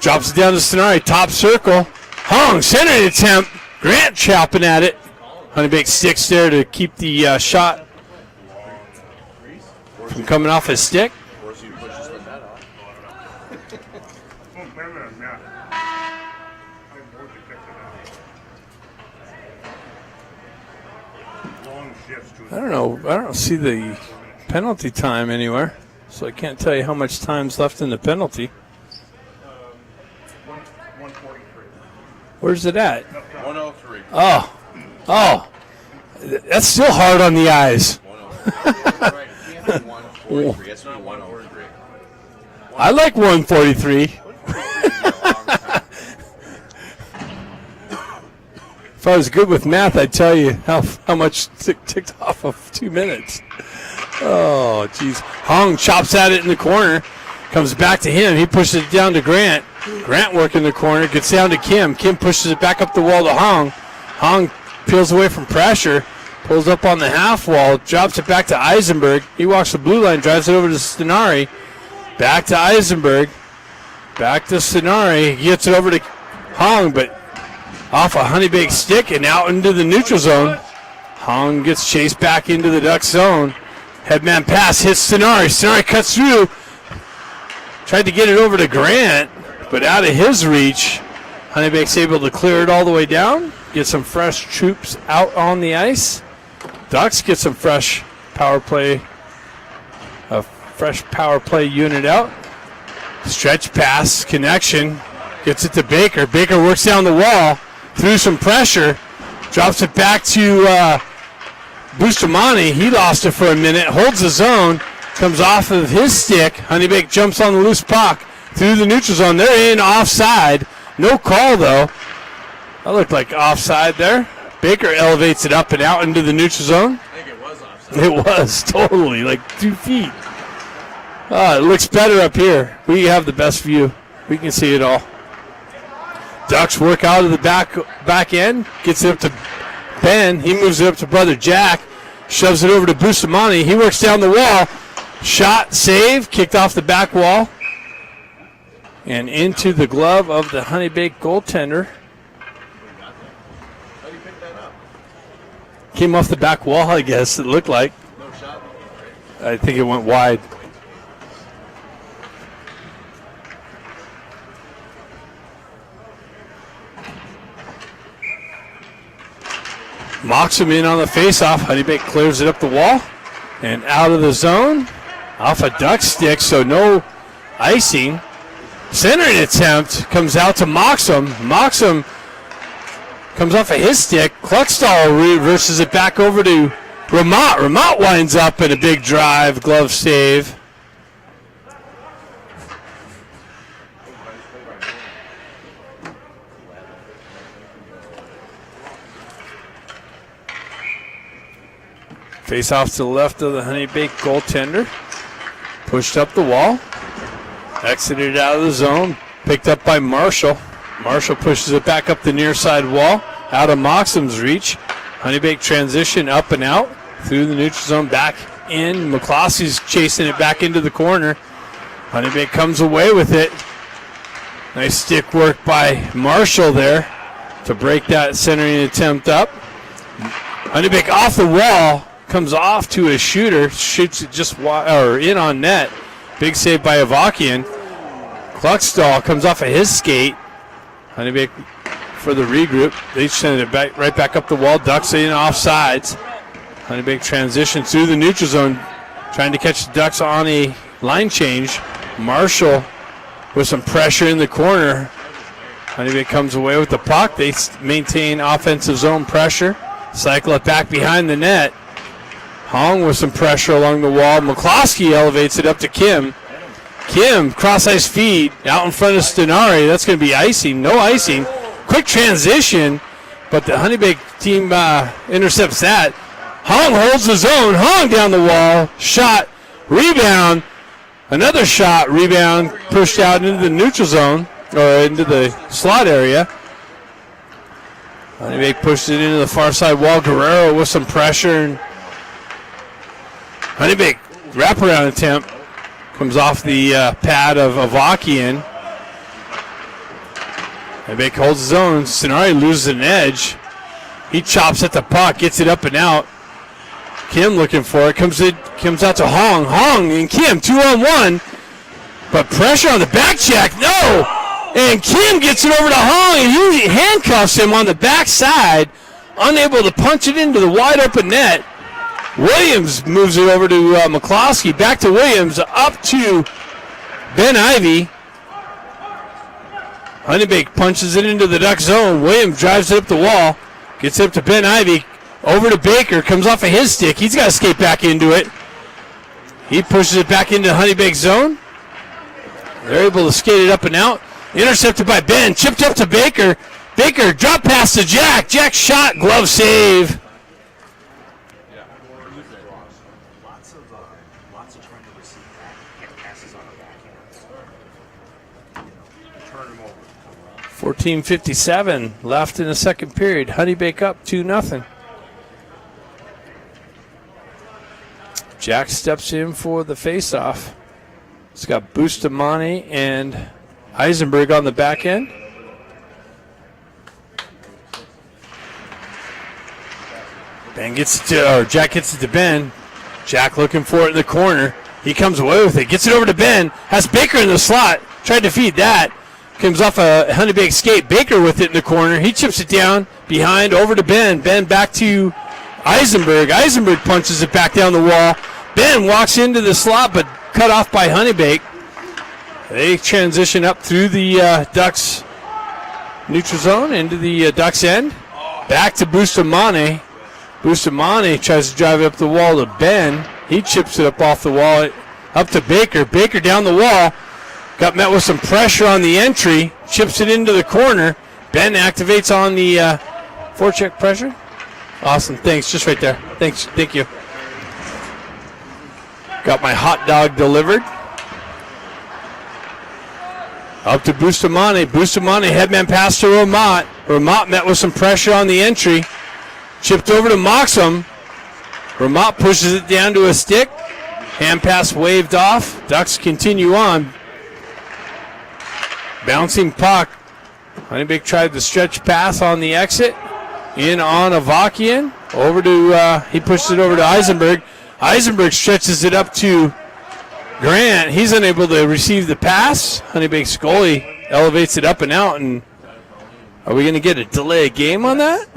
Drops it down to Stenari. Top circle. Hong, centering attempt. Grant chopping at it. HoneyBaked sticks there to keep the shot from coming off his stick. I don't see the penalty time anywhere, so I can't tell you how much time's left in the penalty. 143. Where's it at? 103. Oh, that's still hard on the eyes. 103. Right. You can't have 143. It's not 103. I like 143. If I was good with math, I'd tell you how much ticked off of 2 minutes. Oh, jeez. Hong chops at it in the corner. Comes back to him. He pushes it down to Grant. Grant working the corner. Gets down to Kim. Kim pushes it back up the wall to Hong. Hong peels away from pressure. Pulls up on the half wall. Drops it back to Eisenberg. He walks the blue line. Drives it over to Stenari. Back to Eisenberg. Back to Stenari. He gets it over to Hong, but off a HoneyBaked stick and out into the neutral zone. Hong gets chased back into the Duck zone. Headman pass hits Stenari. Stenari cuts through. Tried to get it over to Grant, but out of his reach. HoneyBaked's able to clear it all the way down. Get some fresh troops out on the ice. Ducks get some fresh power play. A fresh power play unit out. Stretch pass, connection. Gets it to Baker. Baker works down the wall. Through some pressure, drops it back to Bustamante. He lost it for a minute, holds the zone, comes off of his stick. HoneyBaked jumps on the loose puck through the neutral zone. They're in offside. No call, though. That looked like offside there. Baker elevates it up and out into the neutral zone. I think it was offside. It was, totally, like 2 feet. It looks better up here. We have the best view. We can see it all. Ducks work out of the back end, gets it up to Ben. He moves it up to brother Jack, shoves it over to Bustamante. He works down the wall. Shot, save, kicked off the back wall. And into the glove of the HoneyBaked goaltender. How do you pick that up? Came off the back wall, I guess, it looked like. No shot. I think it went wide. Mocks him in on the faceoff. HoneyBaked clears it up the wall and out of the zone. Off a duck stick, so no icing. Centering attempt comes out to Moxham. Moxham comes off of his stick. Cluckstall reverses it back over to Ramot. Ramot winds up in a big drive, glove save. Face off to the left of the HoneyBaked goaltender. Pushed up the wall. Exited out of the zone. Picked up by Marshall. Marshall pushes it back up the near side wall. Out of Moxham's reach. HoneyBaked transition up and out. Through the neutral zone back in. McClossy's chasing it back into the corner. HoneyBaked comes away with it. Nice stick work by Marshall there to break that centering attempt up. HoneyBaked off the wall. Comes off to a shooter, shoots it just in on net. Big save by Avakian. Cluckstall comes off of his skate. HoneyBaked for the regroup. They send it back, right back up the wall. Ducks in offsides. HoneyBaked transition through the neutral zone, trying to catch the Ducks on a line change. Marshall with some pressure in the corner. HoneyBaked comes away with the puck. They maintain offensive zone pressure. Cycle it back behind the net. Hong with some pressure along the wall. McCloskey elevates it up to Kim. Kim, cross-ice feed out in front of Stenari. That's going to be icing. No icing. Quick transition, but the HoneyBaked team intercepts that. Hong holds the zone. Hong down the wall. Shot. Rebound. Another shot. Rebound pushed out into the neutral zone, or into the slot area. HoneyBaked pushed it into the far side wall. Guerrero with some pressure. And HoneyBaked wraparound attempt comes off the pad of Avakian. HoneyBaked holds his own. Stenari loses an edge. He chops at the puck, gets it up and out. Kim looking for it. Comes out to Hong. Hong and Kim 2-on-1. But pressure on the back check. No! And Kim gets it over to Hong, and he handcuffs him on the backside, unable to punch it into the wide open net. Williams moves it over to McCloskey. Back to Williams. Up to Ben Ivy. HoneyBaked punches it into the Duck zone. Williams drives it up the wall. Gets it up to Ben Ivy. Over to Baker. Comes off of his stick. He's got to skate back into it. He pushes it back into the HoneyBaked zone. They're able to skate it up and out. Intercepted by Ben. Chipped up to Baker. Baker drop pass to Jack. Jack shot. Glove save. Lots of trying to receive back passes on the backhand. Turn them over. 14:57 left in the second period. HoneyBaked up 2-0. Jack steps in for the faceoff. It's got Bustamante and Eisenberg on the back end. Jack gets it to Ben. Jack looking for it in the corner. He comes away with it. Gets it over to Ben. Has Baker in the slot. Tried to feed that. Comes off a HoneyBaked skate. Baker with it in the corner. He chips it down behind over to Ben. Ben back to Eisenberg. Eisenberg punches it back down the wall. Ben walks into the slot, but cut off by HoneyBaked. They transition up through the Ducks neutral zone into the Ducks end. Back to Bustamante. Bustamante tries to drive it up the wall to Ben. He chips it up off the wall, up to Baker. Baker down the wall. Got met with some pressure on the entry. Chips it into the corner. Ben activates on the forecheck pressure. Awesome. Thanks. Just right there. Thanks. Thank you. Got my hot dog delivered. Up to Bustamante. Bustamante headman pass to Ramat. Ramat met with some pressure on the entry. Chipped over to Moxham. Ramat pushes it down to a stick. Hand pass waved off. Ducks continue on. Bouncing puck. HoneyBaked tried the stretch pass on the exit. In on Avakian. Over to, he pushes it over to Eisenberg. Eisenberg stretches it up to Grant. He's unable to receive the pass. HoneyBaked goalie elevates it up and out. And are we going to get a delay game on that?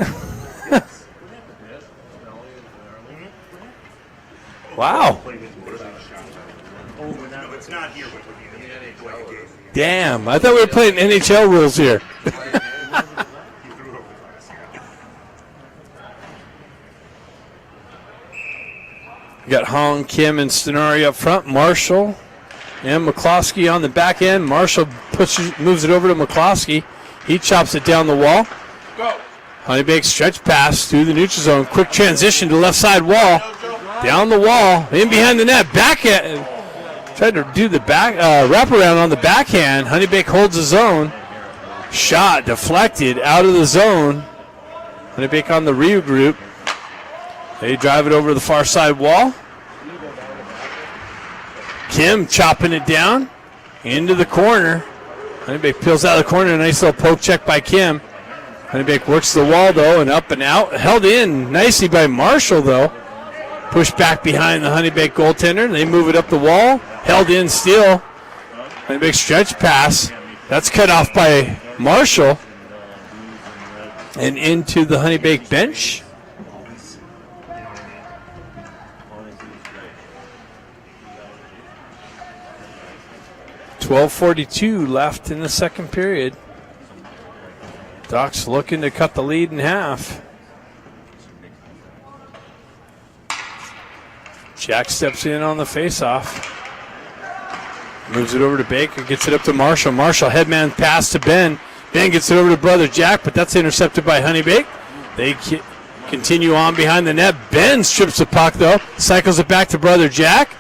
Wow. It's not here, but Damn, I thought we were playing NHL rules here. We got Hong, Kim, and Stenari up front. Marshall and McCloskey on the back end. Marshall moves it over to McCloskey. He chops it down the wall. HoneyBaked stretch pass through the neutral zone. Quick transition to left side wall. Down the wall, in behind the net. Backhand. Tried to do the back wraparound on the backhand. HoneyBaked holds his own. Shot deflected out of the zone. HoneyBaked on the regroup. They drive it over to the far side wall. Kim chopping it down into the corner. HoneyBaked peels out of the corner. A nice little poke check by Kim. HoneyBaked works the wall, though, and up and out. Held in nicely by Marshall, though. Pushed back behind the HoneyBaked goaltender. They move it up the wall. Held in still. HoneyBaked stretch pass. That's cut off by Marshall. And into the HoneyBaked bench. 12:42 left in the second period. Ducks looking to cut the lead in half. Jack steps in on the faceoff. Moves it over to Baker, gets it up to Marshall. Marshall, headman pass to Ben. Ben gets it over to brother Jack, but that's intercepted by HoneyBaked. They continue on behind the net. Ben strips the puck, though. Cycles it back to brother Jack.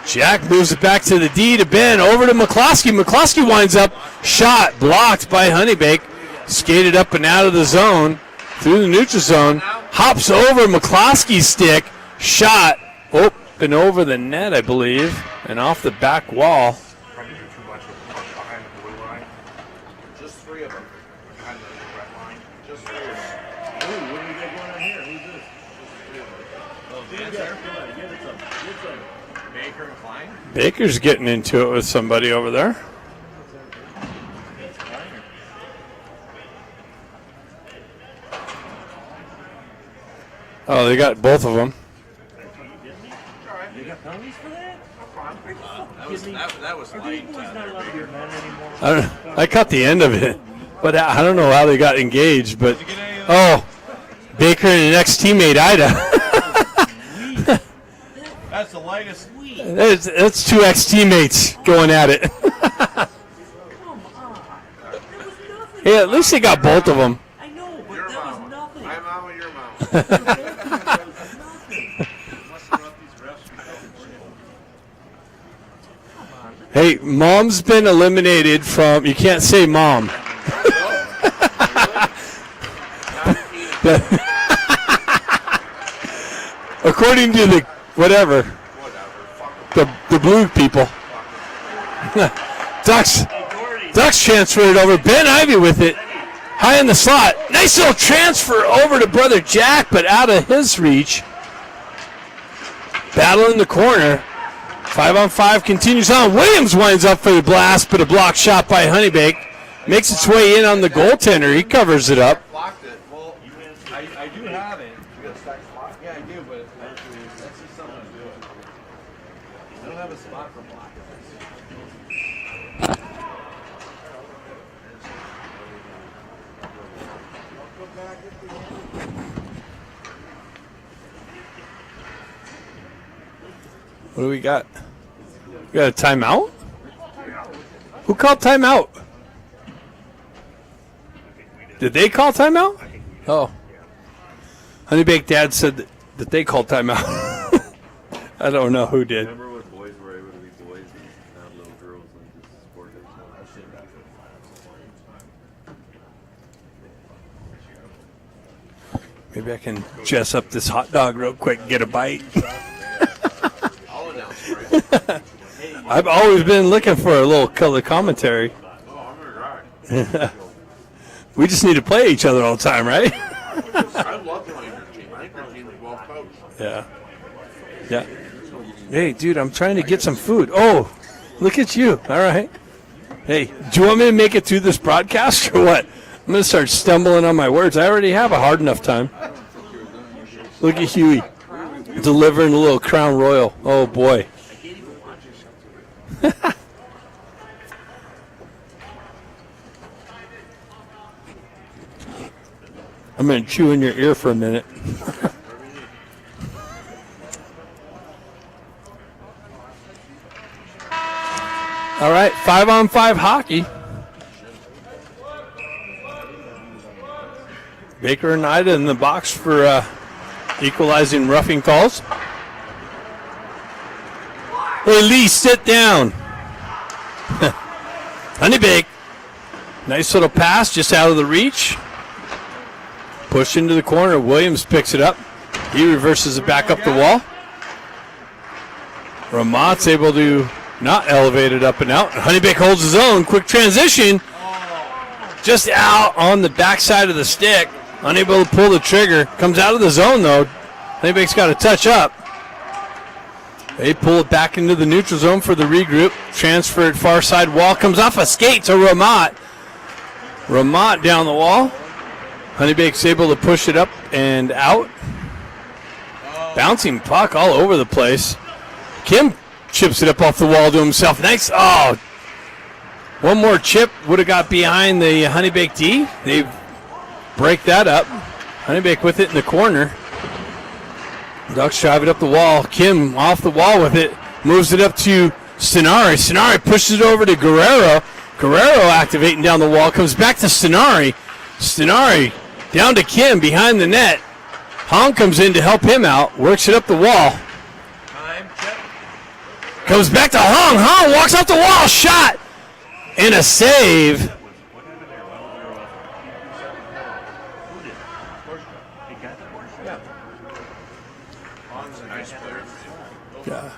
Jack moves it back to the D to Ben. Over to McCloskey. McCloskey winds up. Shot blocked by HoneyBaked. Skated up and out of the zone. Through the neutral zone. Hops over McCloskey's stick. Shot. Up and over the net, I believe. And off the back wall. Probably do too much behind the blue line. Just 3 of them. Behind the red line. Just 3 of them. Ooh, what do we got going on here? Who's this? Oh, Dan's there? Come on, give it some. Give some. Baker and Klein. Baker's getting into it with somebody over there. Oh, they got both of them. You got penalties for that? That was Are these light. boys not allowed to be men anymore? I caught the end of it, but I don't know how they got engaged. But oh, Baker and an ex-teammate Ida. That's the lightest. That's 2 ex-teammates going at it. Come on. That was nothing. Yeah, at least they got both of them. I know, but Your that was mama. nothing. My mama, your mama. That was nothing. Hey, mom's been eliminated from. You can't say mom. According to the whatever, the blue people. Ducks transferred over. Ben Ivy with it. High in the slot. Nice little transfer over to brother Jack, but out of his reach. Battle in the corner. 5-on-5 continues on. Williams winds up for the blast, but a block shot by HoneyBaked. Makes its way in on the goaltender. He covers it up. Blocked it. Well, I do have it. You got a stacked spot? Yeah, I do, but that's just something to do. I don't have a spot for blocking. What do we got? We got a timeout? Who called timeout? Did they call timeout? Oh. HoneyBaked Dad said that they called timeout. I don't know who did. Remember when boys were able to be boys and now little girls like this sport is Maybe I can dress up this hot dog real quick and get a bite. I'll announce it, right? I've always been looking for a little color commentary. Oh, I'm gonna ride. We just need to play each other all the time, right? I love playing your team. I think your team is well coached. Yeah. Yeah. Hey, dude, I'm trying to get some food. Oh, look at you. All right. Hey, do you want me to make it through this broadcast or what? I'm going to start stumbling on my words. I already have a hard enough time. Look at Huey delivering a little Crown Royal. Oh, boy. I'm going to chew in your ear for a minute. All right, 5-on-5 hockey. Baker and Ida in the box for equalizing roughing calls. Hey, Lee, sit down. HoneyBaked. Nice little pass just out of the reach. Pushed into the corner. Williams picks it up. He reverses it back up the wall. Ramott's able to not elevate it up and out. HoneyBaked holds his own. Quick transition. Just out on the backside of the stick. Unable to pull the trigger. Comes out of the zone, though. HoneyBaked's got to touch up. They pull it back into the neutral zone for the regroup. Transfer it far side wall. Comes off a skate to Ramott. Ramott down the wall. HoneyBaked's able to push it up and out. Bouncing puck all over the place. Kim chips it up off the wall to himself. Nice. Oh, One more chip would have got behind the HoneyBaked D. They break that up. HoneyBaked with it in the corner. Ducks drive it up the wall. Kim off the wall with it. Moves it up to Stenari. Stenari pushes it over to Guerrero. Guerrero activating down the wall. Comes back to Stenari. Stenari down to Kim behind the net. Hong comes in to help him out. Works it up the wall. Comes back to Hong. Hong walks up the wall. Shot. And a save. Yeah.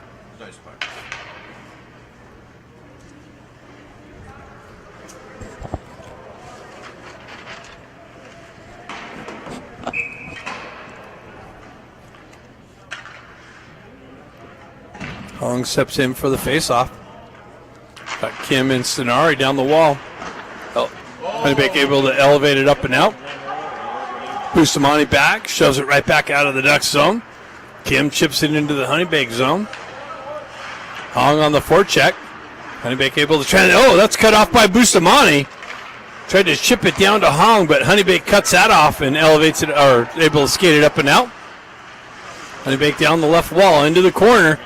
Hong steps in for the face-off. Got Kim and Stenari down the wall. HoneyBaked able to elevate it up and out. Bustamante back, shoves it right back out of the Ducks zone. Kim chips it into the HoneyBaked zone. Hong on the forecheck. HoneyBaked able to try. Oh, that's cut off by Bustamante. Tried to chip it down to Hong, but HoneyBaked cuts that off and elevates it, or able to skate it up and out. HoneyBaked down the left wall into the corner.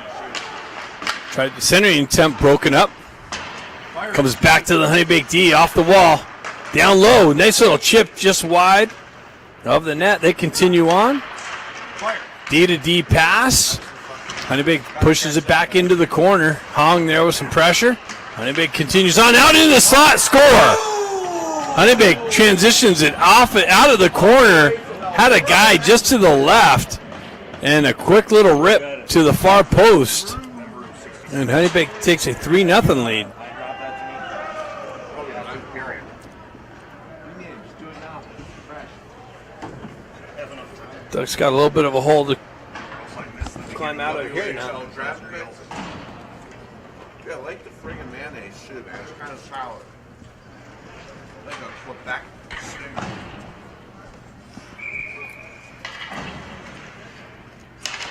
Tried the centering attempt, broken up. Comes back to the HoneyBaked D off the wall. Down low, nice little chip just wide of the net. They continue on. D to D pass. HoneyBaked pushes it back into the corner. Hong there with some pressure. HoneyBaked continues on out into the slot. Score. HoneyBaked transitions it off out of the corner. Had a guy just to the left. And a quick little rip to the far post. And HoneyBaked takes a 3-0 lead. Ducks got a little bit of a hole to climb out of here now. Yeah, I like the friggin' mayonnaise too, man. It's kind of sour. Like a Quebec sting.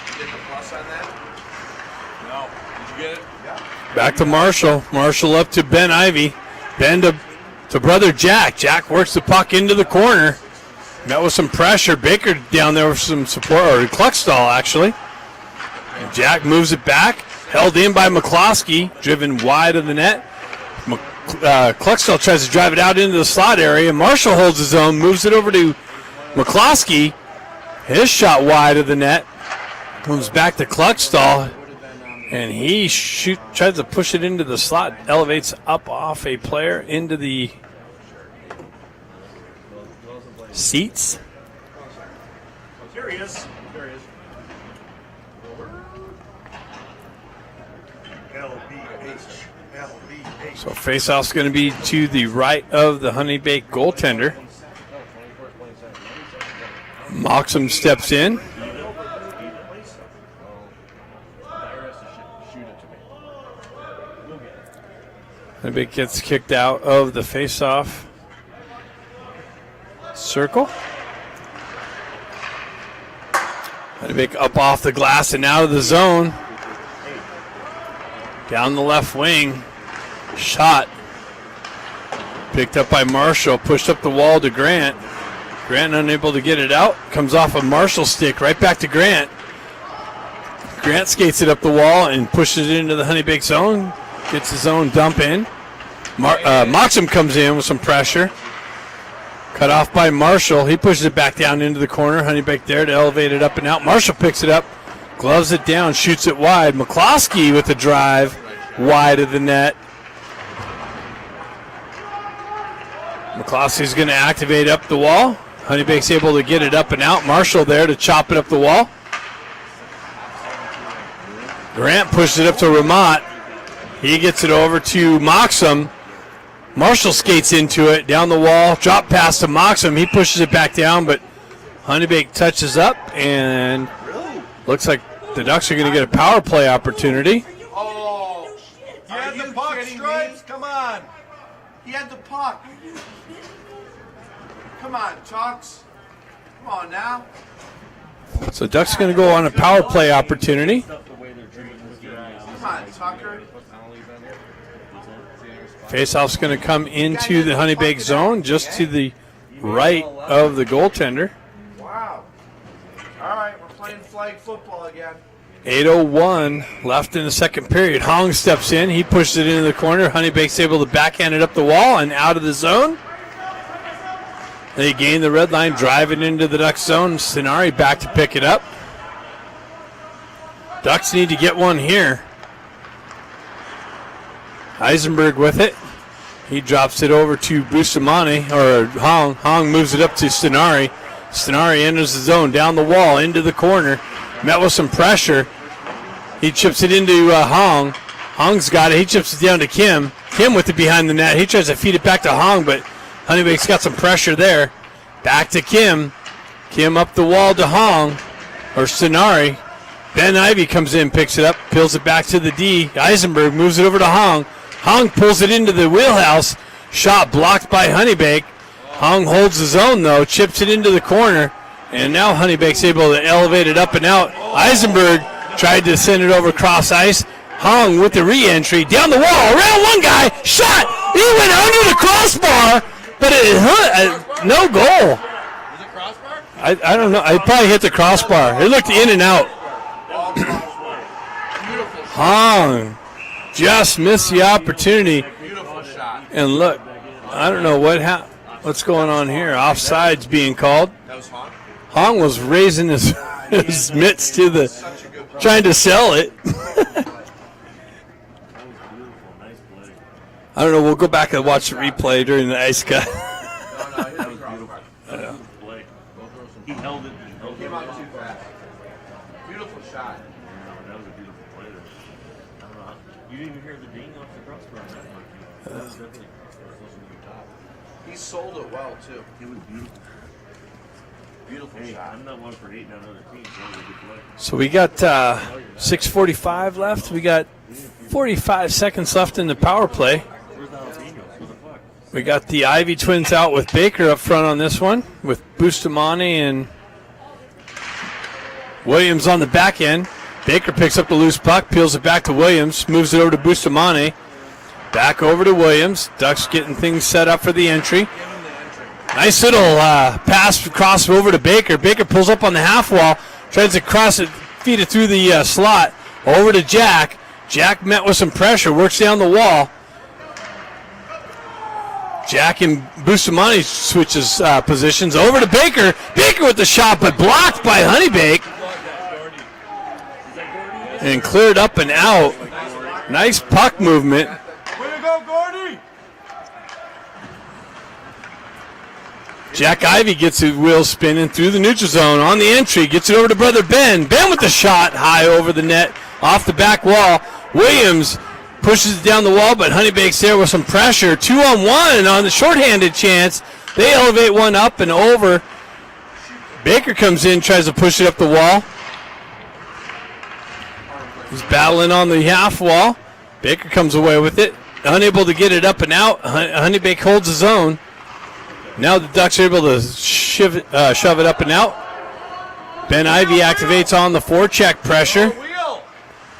You get the plus on that? No. Did you get it? Yeah. Back to Marshall. Marshall up to Ben Ivy. Ben to brother Jack. Jack works the puck into the corner. Met with some pressure. Baker down there with some support, or Cluckstall actually. And Jack moves it back. Held in by McCloskey. Driven wide of the net. Cluckstall tries to drive it out into the slot area. Marshall holds his own. Moves it over to McCloskey. His shot wide of the net. Comes back to Cluckstall. And he tries to push it into the slot. Elevates up off a player into the seats. Here he is. There he is. LBH. So face-off's going to be to the right of the HoneyBaked goaltender. Moxham steps in. HoneyBaked gets kicked out of the face-off circle. HoneyBaked up off the glass and out of the zone. Down the left wing. Shot. Picked up by Marshall. Pushed up the wall to Grant. Grant unable to get it out. Comes off a Marshall stick right back to Grant. Grant skates it up the wall and pushes it into the HoneyBaked zone. Gets his own dump in. Moxham comes in with some pressure. Cut off by Marshall. He pushes it back down into the corner. HoneyBaked there to elevate it up and out. Marshall picks it up. Gloves it down. Shoots it wide. McCloskey with the drive. Wide of the net. McCloskey's going to activate up the wall. HoneyBaked's able to get it up and out. Marshall there to chop it up the wall. Grant pushes it up to Ramat. He gets it over to Moxham. Marshall skates into it, down the wall, drop pass to Moxham. He pushes it back down, but HoneyBaked touches up, and looks like the Ducks are going to get a power play opportunity. Oh, he had the puck, Stripes. Come on. He had the puck. Come on, Tucks. Come on now. So Ducks are going to go on a power play opportunity. Come on, Tucker. Faceoff's going to come into the HoneyBaked zone, just to the right of the goaltender. Wow. All right, we're playing flag football again. 8:01 left in the second period. Hong steps in. He pushes it into the corner. HoneyBaked's able to backhand it up the wall and out of the zone. They gain the red line, drive it into the Ducks zone. Stenari back to pick it up. Ducks need to get one here. Eisenberg with it. He drops it over to Bustamante, or Hong. Hong moves it up to Stenari. Stenari enters the zone, down the wall, into the corner. Met with some pressure. He chips it into Hong. Hong's got it. He chips it down to Kim. Kim with it behind the net. He tries to feed it back to Hong, but HoneyBaked's got some pressure there. Back to Kim. Kim up the wall to Hong, or Stenari. Ben Ivy comes in, picks it up, peels it back to the D. Eisenberg moves it over to Hong. Hong pulls it into the wheelhouse. Shot blocked by HoneyBaked. Hong holds his own, though, chips it into the corner. And now HoneyBaked's able to elevate it up and out. Eisenberg tried to send it over cross ice. Hong with the re-entry. Down the wall, around one guy. Shot! He went under the crossbar, but it hit, no goal. Was it crossbar? I don't know. I probably hit the crossbar. It looked in and out. Hong just missed the opportunity. Beautiful shot. And look, I don't know what's going on here. Offside's being called. That was Hong. Hong was raising his mitts to the, Such a good play. trying to sell it. I don't know. We'll go back and watch the replay during the ice cut. No, that was beautiful. Play. He held it. Came out too fast. Beautiful shot. That was a beautiful play there. I don't know. You didn't even hear the ding off the crossbar on that one. That was definitely close to the top. He sold it well, too. It was beautiful. Beautiful Hey, shot. I'm not one for hating on other teams. That was a good play. So we got 6:45 left. We got 45 seconds left in the power play. Where's the jalapenos? What the fuck? We got the Ivy twins out with Baker up front on this one, with Bustamante and Williams on the back end. Baker picks up the loose puck, peels it back to Williams, moves it over to Bustamante. Back over to Williams. Ducks getting things set up for the entry. Nice little pass across over to Baker. Baker pulls up on the half wall, tries to cross it, feed it through the slot, over to Jack. Jack met with some pressure, works down the wall. Jack and Bustamante switches positions, over to Baker. Baker with the shot, but blocked by HoneyBaked. And cleared up and out. Nice puck movement. Way to go, Gordy! Jack Ivy gets his wheels spinning through the neutral zone on the entry. Gets it over to brother Ben. Ben with the shot high over the net, off the back wall. Williams pushes it down the wall, but HoneyBaked's there with some pressure. 2-on-1 on the shorthanded chance. They elevate one up and over. Baker comes in, tries to push it up the wall. He's battling on the half wall. Baker comes away with it. Unable to get it up and out. HoneyBaked holds his own. Now the Ducks are able to shove it up and out. Ben Ivy activates on the forecheck pressure.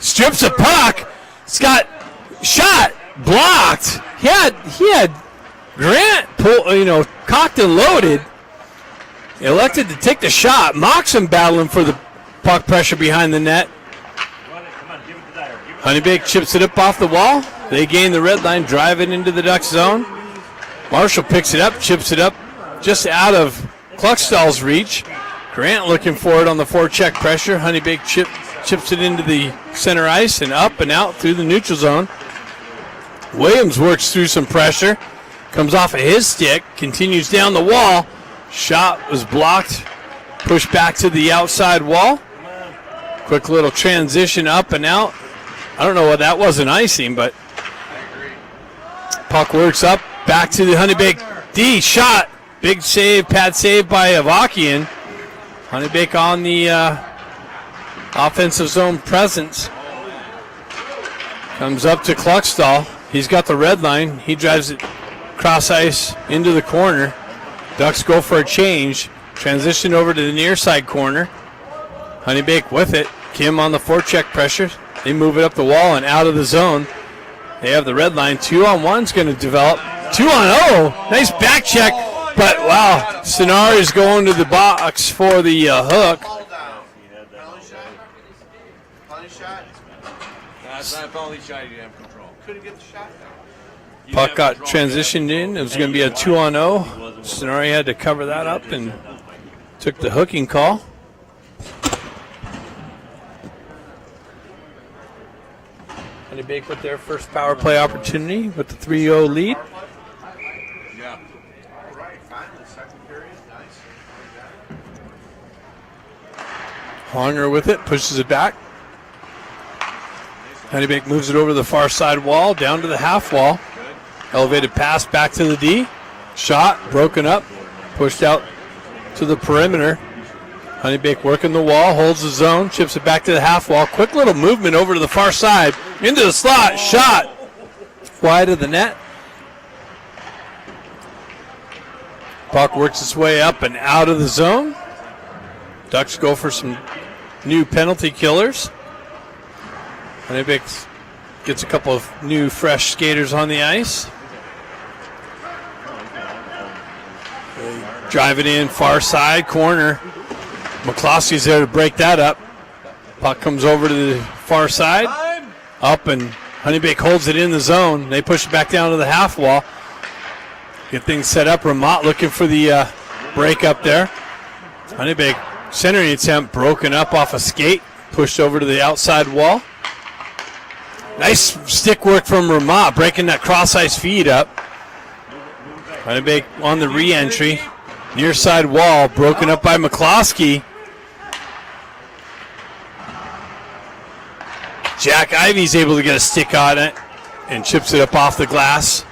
Strips a puck. Scott shot blocked. He had Grant cocked and loaded. Elected to take the shot. Moxon battling for the puck pressure behind the net. Come on, give it to Dyer. HoneyBaked chips it up off the wall. They gain the red line, drive it into the Ducks zone. Marshall picks it up, chips it up just out of Kluckstall's reach. Grant looking for it on the forecheck pressure. HoneyBaked chips it into the center ice and up and out through the neutral zone. Williams works through some pressure. Comes off of his stick, continues down the wall. Shot was blocked. Pushed back to the outside wall. Quick little transition up and out. I don't know what that was, an icing, but puck works up. Back to the HoneyBaked D. Shot. Big save, pad save by Avakian. HoneyBaked on the offensive zone presence. Comes up to Kluckstall. He's got the red line. He drives it cross ice into the corner. Ducks go for a change. Transition over to the near side corner. HoneyBaked with it. Kim on the forecheck pressure. They move it up the wall and out of the zone. They have the red line. 2-on-1's going to develop. 2-on-0. Nice back check. But, wow, Sonari is going to the box for the hook. That's not a penalty shot. You didn't have control. Couldn't get the shot down. Puck got transitioned in. It was going to be a 2-on-0. Sonari had to cover that up and took the hooking call. HoneyBaked with their first power play opportunity with the 3-0 lead. Yeah. All right, finally, second period. Nice. Honger with it, pushes it back. HoneyBaked moves it over the far side wall, down to the half wall. Elevated pass back to the D. Shot, broken up, pushed out to the perimeter. HoneyBaked working the wall, holds the zone, chips it back to the half wall. Quick little movement over to the far side, into the slot, shot. Wide of the net. Puck works its way up and out of the zone. Ducks go for some new penalty killers. HoneyBaked gets a couple of new fresh skaters on the ice. They drive it in, far side, corner. McCloskey's there to break that up. Puck comes over to the far side. Up, and HoneyBaked holds it in the zone. They push it back down to the half wall. Get things set up. Ramot looking for the break up there. HoneyBaked centering attempt broken up off a skate. Pushed over to the outside wall. Nice stick work from Ramot, breaking that cross-ice feed up. HoneyBaked on the re-entry. Near side wall, broken up by McCloskey. Jack Ivey's able to get a stick on it and chips it up off the glass.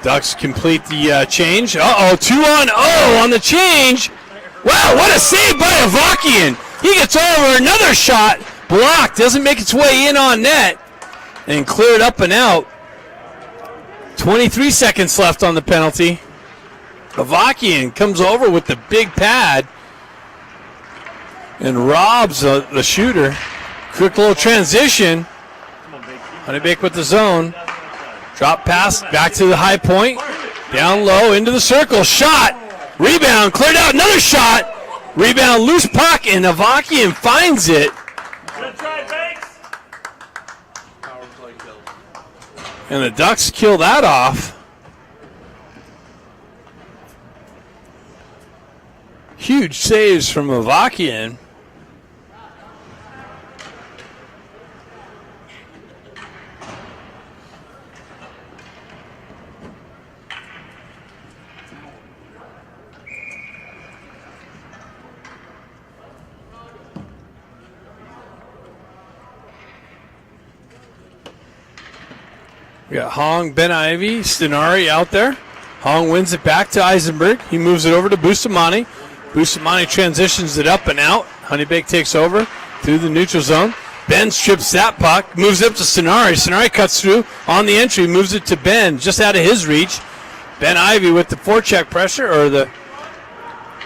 Ducks complete the change. Uh-oh, 2-on-0 on the change. Wow, what a save by Avakian. He gets over another shot. Blocked, doesn't make its way in on net, and cleared up and out. 23 seconds left on the penalty. Avakian comes over with the big pad and robs the shooter. Quick little transition. HoneyBaked with the zone. Drop pass back to the high point. Down low into the circle. Shot. Rebound. Cleared out. Another shot. Rebound. Loose puck. And Avakian finds it. And the Ducks kill that off. Huge saves from Avakian. We got Hong, Ben Ivey, Stenari out there. Hong wins it back to Eisenberg. He moves it over to Bustamante. Bustamante transitions it up and out. HoneyBaked takes over through the neutral zone. Ben strips that puck, moves it up to Stenari. Stenari cuts through on the entry, moves it to Ben, just out of his reach. Ben Ivey with the forecheck pressure, or the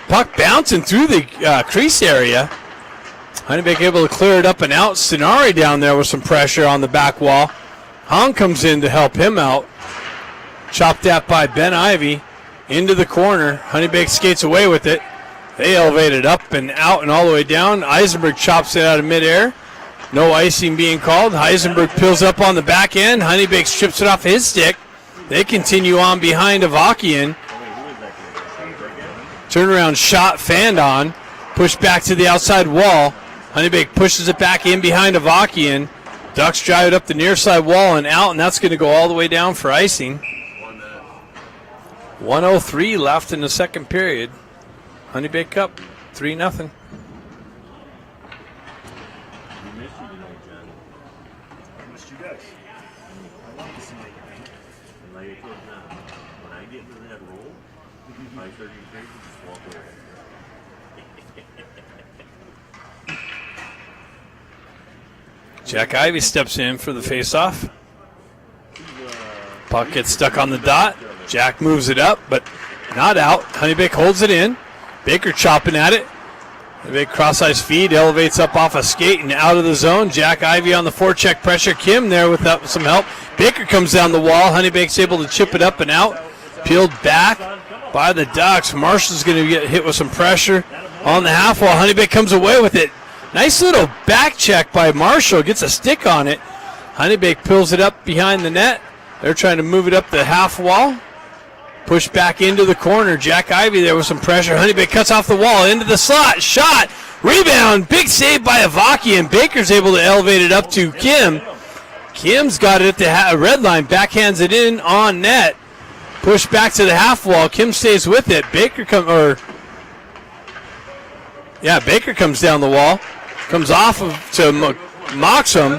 puck bouncing through the crease area. HoneyBaked able to clear it up and out. Stenari down there with some pressure on the back wall. Hong comes in to help him out. Chopped at by Ben Ivey into the corner. HoneyBaked skates away with it. They elevate it up and out and all the way down. Eisenberg chops it out of midair. No icing being called. Heisenberg peels up on the back end. HoneyBaked strips it off his stick. They continue on behind Avakian. Turnaround shot fanned on. Pushed back to the outside wall. HoneyBaked pushes it back in behind Avakian. Ducks drive it up the near side wall and out, and that's going to go all the way down for icing. 1:03 left in the second period. HoneyBaked Cup, 3-0. Missed you guys. I love to see you. And like I told you now, when I get into that role, my 30 days just walk away. Jack Ivey steps in for the faceoff. Puck gets stuck on the dot. Jack moves it up, but not out. HoneyBaked holds it in. Baker chopping at it. The big cross-ice feed elevates up off a skate and out of the zone. Jack Ivy on the forecheck pressure. Kim there with some help. Baker comes down the wall. HoneyBaked's able to chip it up and out. Peeled back by the Ducks. Marshall's going to get hit with some pressure on the half wall. HoneyBaked comes away with it. Nice little back check by Marshall. Gets a stick on it. HoneyBaked pulls it up behind the net. They're trying to move it up the half wall. Push back into the corner. Jack Ivy there with some pressure. HoneyBaked cuts off the wall into the slot. Shot. Rebound. Big save by Avaki, and Baker's able to elevate it up to Kim. Kim's got it at the red line. Backhands it in on net. Push back to the half wall. Kim stays with it. Baker comes down the wall. Comes off to Moxham.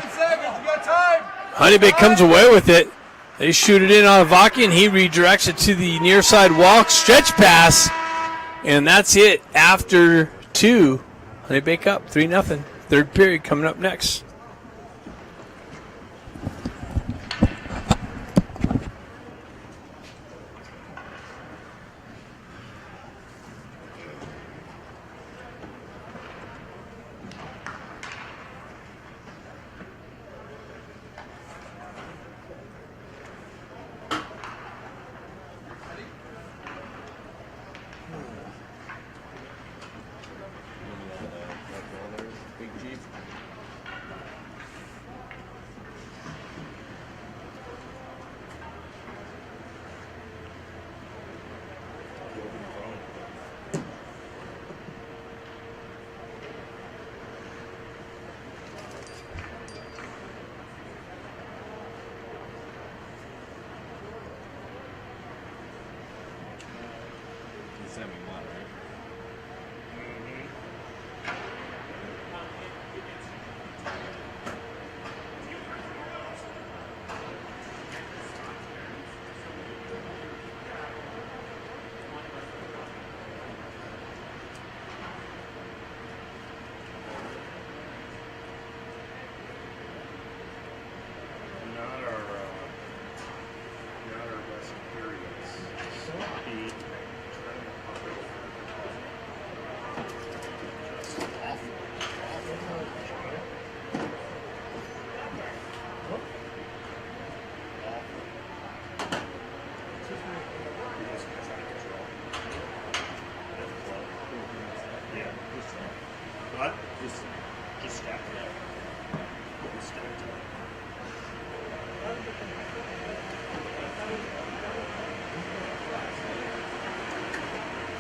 HoneyBaked comes away with it. They shoot it in on Avaki, and he redirects it to the near side wall. Stretch pass, and that's it after 2. HoneyBaked up 3-0. Third period coming up next. Big Jeep. You sent me one, right? Not our best periods. Sloppy. Just awful. Yeah. What? Just stacked it up. Just stacked it up.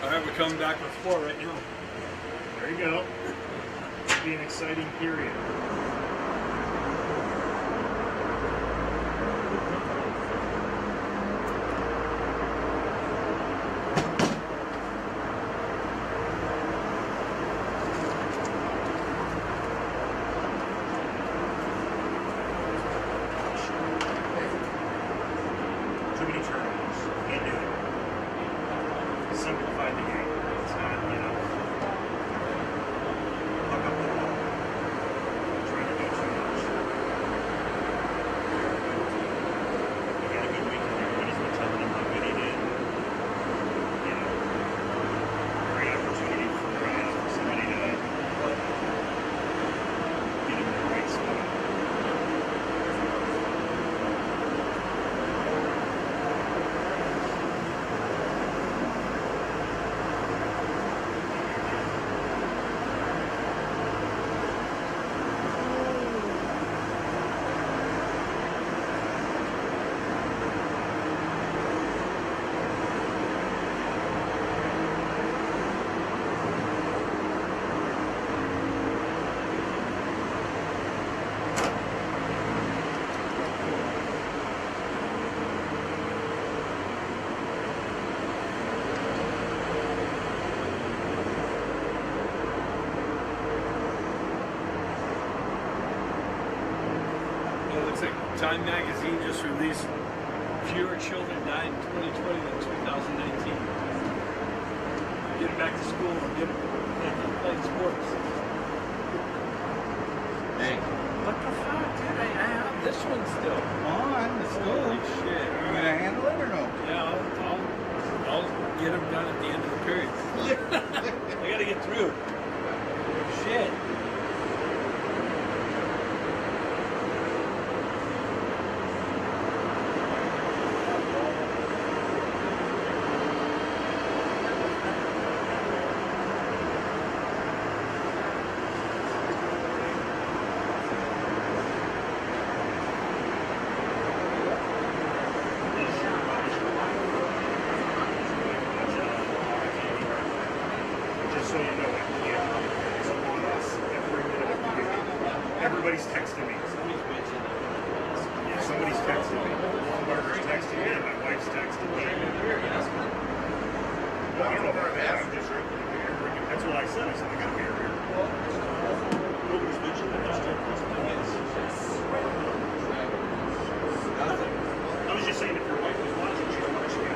All right, we're coming back with 4 right now. There you go. It'll be an exciting period. Too many turnovers. Can't do it. Simplify the game. It's not, look up the ball. Trying to do too much. We had a good weekend. Everybody's been telling him how good he did. Great opportunity for somebody to get him in the right spot. Well, it looks like Time Magazine just released fewer children died in 2020 than 2019. Getting back to school and getting playing sports. Hey, What the fuck, dude? I have this one still. on, let's Holy shit. You gonna handle it or no? Yeah, I'll get them done at the end of the period. I gotta get through. shit. Just so you know, it's on us every minute of the day. Everybody's texting me. Yeah, somebody's texting me. Walmart's texting me. My wife's texting me. Well, I don't know if I've asked. I'm just that's what I said. I said I got beer here. Nobody's mentioned that. I was just saying if your wife was watching, she's watching it.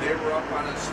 They were up on us 3-2-1.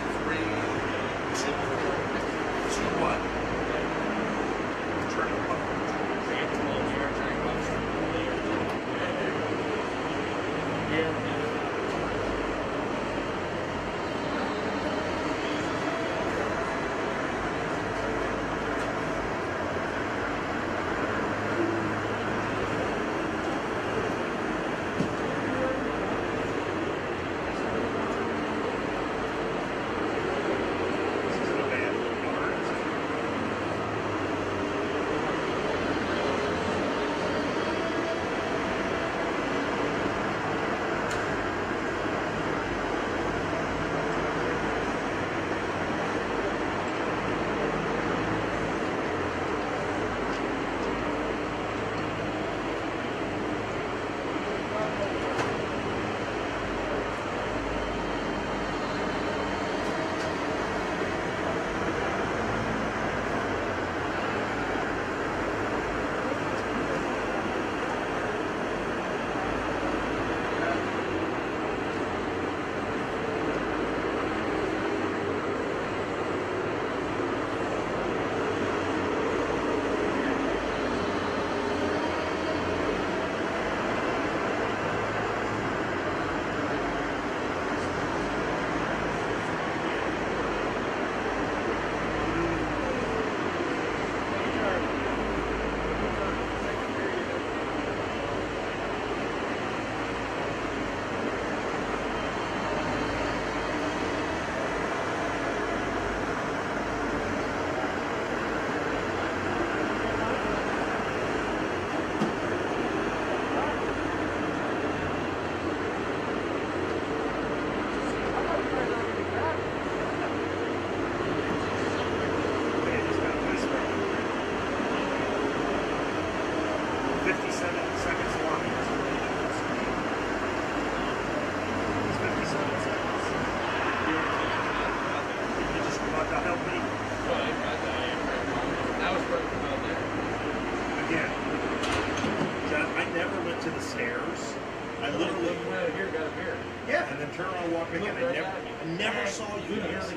Here, got a beer. Yeah, and then turn around and walk back in. I never saw you guys.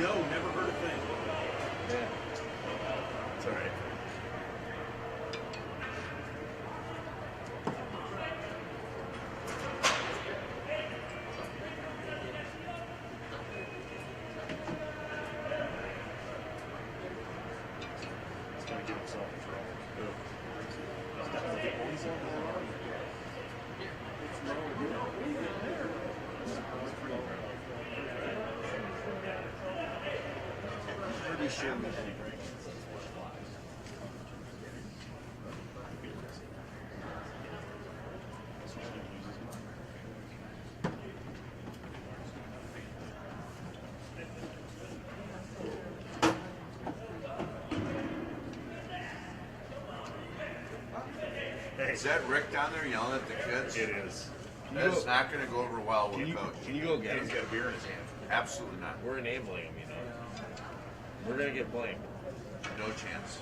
No, never heard a thing. Yeah. It's all right. He's gonna get himself in trouble. He's definitely getting himself in trouble. Pretty sure we should break. Is that Rick down there yelling at the kids? It is. That's not going to go over well with Coach. Can you go get him? He's got a beer in his hand. Absolutely not. We're enabling him, you know. We're gonna get blamed. No chance.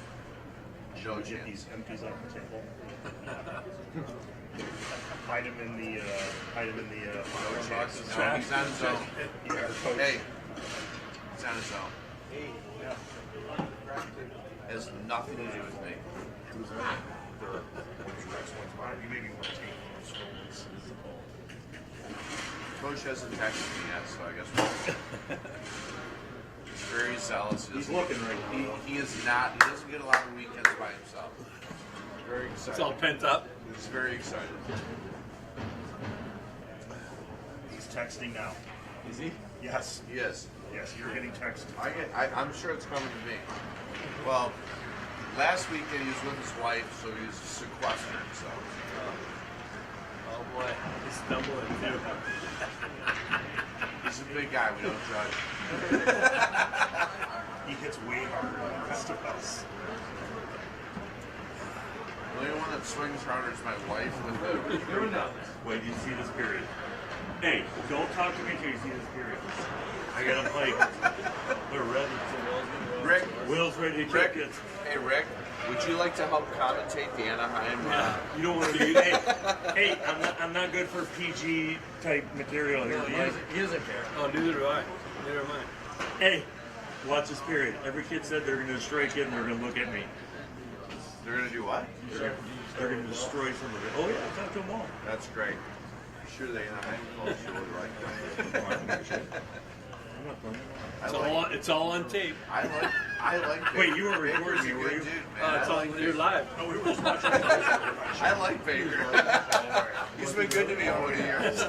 No Get chance. these empties off the table. Hide him in the flower box. No, he's on his own. Yeah, coach. Hey, he's on his own. Has nothing to do with me. You maybe want to take those stones. Coach hasn't texted me yet, so I guess he's very zealous. He's looking right now. He is not. He doesn't get a lot of weekends by himself. Very excited. It's all pent up. He's very excited. He's texting now. Is he? Yes. He is. Yes, you're getting text. I'm sure it's coming to me. Well, last weekend he was with his wife, so he was sequestered himself. Oh boy, he's stumbling too. He's a big guy. We don't judge. He hits way harder than the rest of us. The only one that swings harder is my wife with the. Wait, do you see this period? Hey, don't talk to me until you see this period. I got a plate. We're ready. Rick, Will's ready to Rick, kick it. hey Rick, would you like to help commentate the Anaheim? You don't want to do hey, I'm not good for PG type material here. He doesn't care. Oh, neither do I. Neither am I. Hey, watch this period. Every kid said they're going to destroy a kid and they're going to look at me. They're gonna do what? They're going to destroy somebody. Oh yeah, talk to them all. That's great. I'm sure the Anaheim folks really like that. I'm not playing. It's all on tape. I like. Baker. Wait, you were Baker's recording a me, were good you? dude, Oh, man. it's all you're live. No, we were just watching. I like Baker. He's been good to me over the years.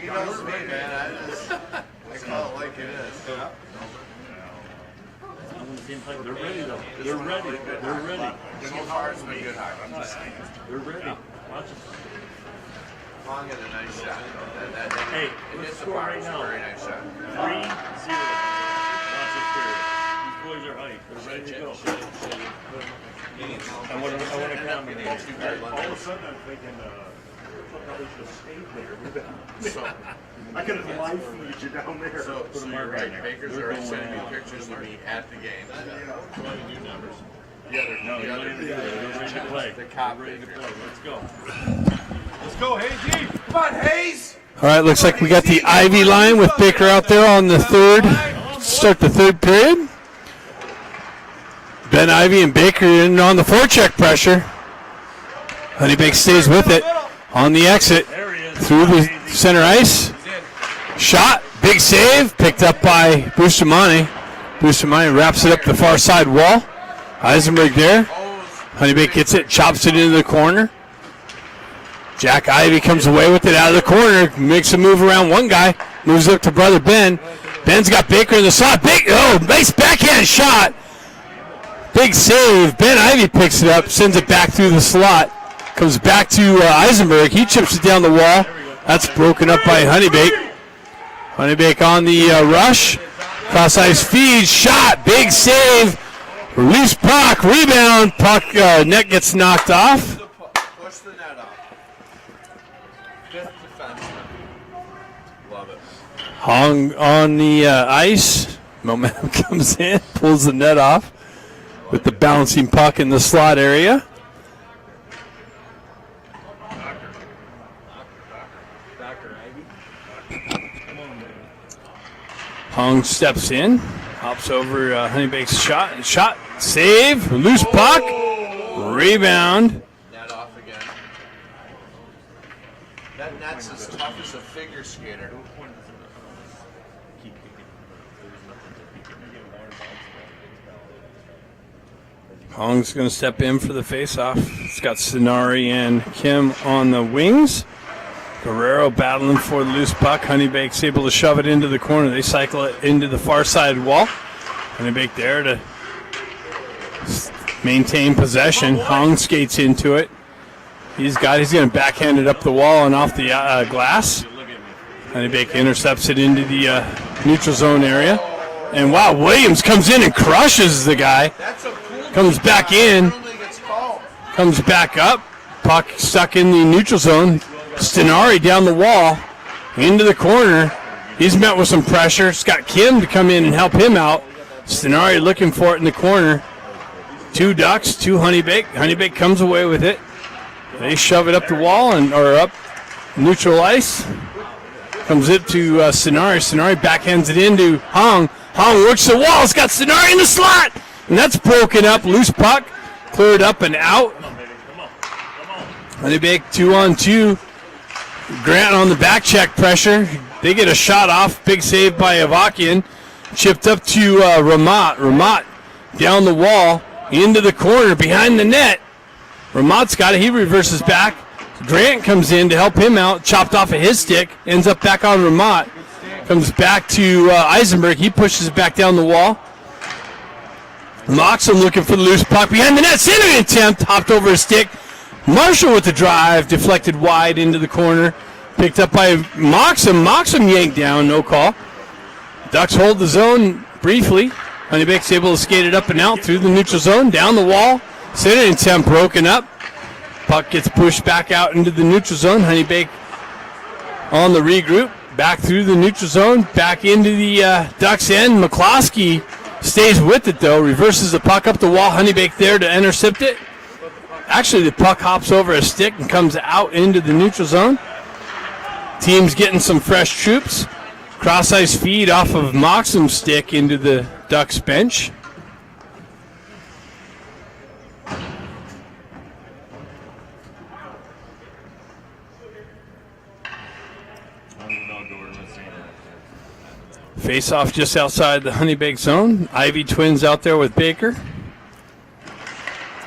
He knows me, man. I call it like it is. They're ready though. They're ready. They're ready. So far, it's been good high. They're ready. Watch them. Long had a nice shot. Hey, it let's hit the score bar. right It's a now. very nice shot. 3-0. Watch this period. These boys are hyped. They're ready to go. I want to comment. All of a sudden, I'm thinking, probably should have stayed there. So, I could have live feed you down there. so you're right. Baker's already sending me pictures of me at the game. No, you're not even there. They're ready to play. The cop Ready to pictures. play. Let's go. Let's go, Hazy. Come on, Hayes! All right, looks like we got the Ivy line with Baker out there on the third. Start the third period. Ben Ivy and Baker in on the forecheck pressure. HoneyBaked stays with it on the exit There he is. through the center ice. Shot, big save, picked up by Bustamante. Bustamante wraps it up the far side wall. Eisenberg there. HoneyBaked gets it, chops it into the corner. Jack Ivy comes away with it out of the corner, makes a move around one guy, moves up to brother Ben. Ben's got Baker in the slot. Nice backhand shot. Big save. Ben Ivy picks it up, sends it back through the slot. Comes back to Eisenberg. He chips it down the wall. That's broken up by HoneyBaked. HoneyBaked on the rush. Cross ice feed. Shot. Big save. Release puck. Rebound. Puck net gets knocked off. Push the net off. Fifth defenseman. Love it. Hung on the ice. Momentum comes in. Pulls the net off with the bouncing puck in the slot area. Dr. Ivy. Hong steps in, hops over HoneyBaked's shot, save, loose puck, rebound. Net off again. That net's as tough as a figure skater. Hong's going to step in for the faceoff. It's got Sonari and Kim on the wings. Guerrero battling for the loose puck. HoneyBaked's able to shove it into the corner. They cycle it into the far side wall. HoneyBaked there to maintain possession. Hong skates into it. He's going to backhand it up the wall and off the glass. HoneyBaked intercepts it into the neutral zone area. And wow, Williams comes in and crushes the guy. That's a cool Comes back in. Comes back up. Puck stuck in the neutral zone. Stenari down the wall. Into the corner. He's met with some pressure. It's got Kim to come in and help him out. Stenari looking for it in the corner. 2 Ducks, 2 HoneyBaked. HoneyBaked comes away with it. They shove it up the wall or up neutral ice. Comes it to Stenari. Stenari backhands it into Hong. Hong works the wall. It's got Stenari in the slot. And that's broken up. Loose puck. Cleared up and out. HoneyBaked 2-on-2. Grant on the back check pressure. They get a shot off. Big save by Avakian. Chipped up to Ramat. Ramat down the wall. Into the corner. Behind the net. Ramat's got it. He reverses back. Grant comes in to help him out. Chopped off of his stick. Ends up back on Ramat. Comes back to Eisenberg. He pushes it back down the wall. Moxham looking for the loose puck behind the net. Centering attempt. Hopped over his stick. Marshall with the drive. Deflected wide into the corner. Picked up by Moxham. Moxham yanked down. No call. Ducks hold the zone briefly. HoneyBaked's able to skate it up and out through the neutral zone. Down the wall. Centering attempt broken up. Puck gets pushed back out into the neutral zone. HoneyBaked on the regroup. Back through the neutral zone. Back into the Ducks end. McCloskey stays with it though. Reverses the puck up the wall. HoneyBaked there to intercept it. Actually, the puck hops over a stick and comes out into the neutral zone. Team's getting some fresh troops. Cross-ice feed off of Moxham's stick into the Ducks bench. Face-off just outside the HoneyBaked zone. Ivy twins out there with Baker.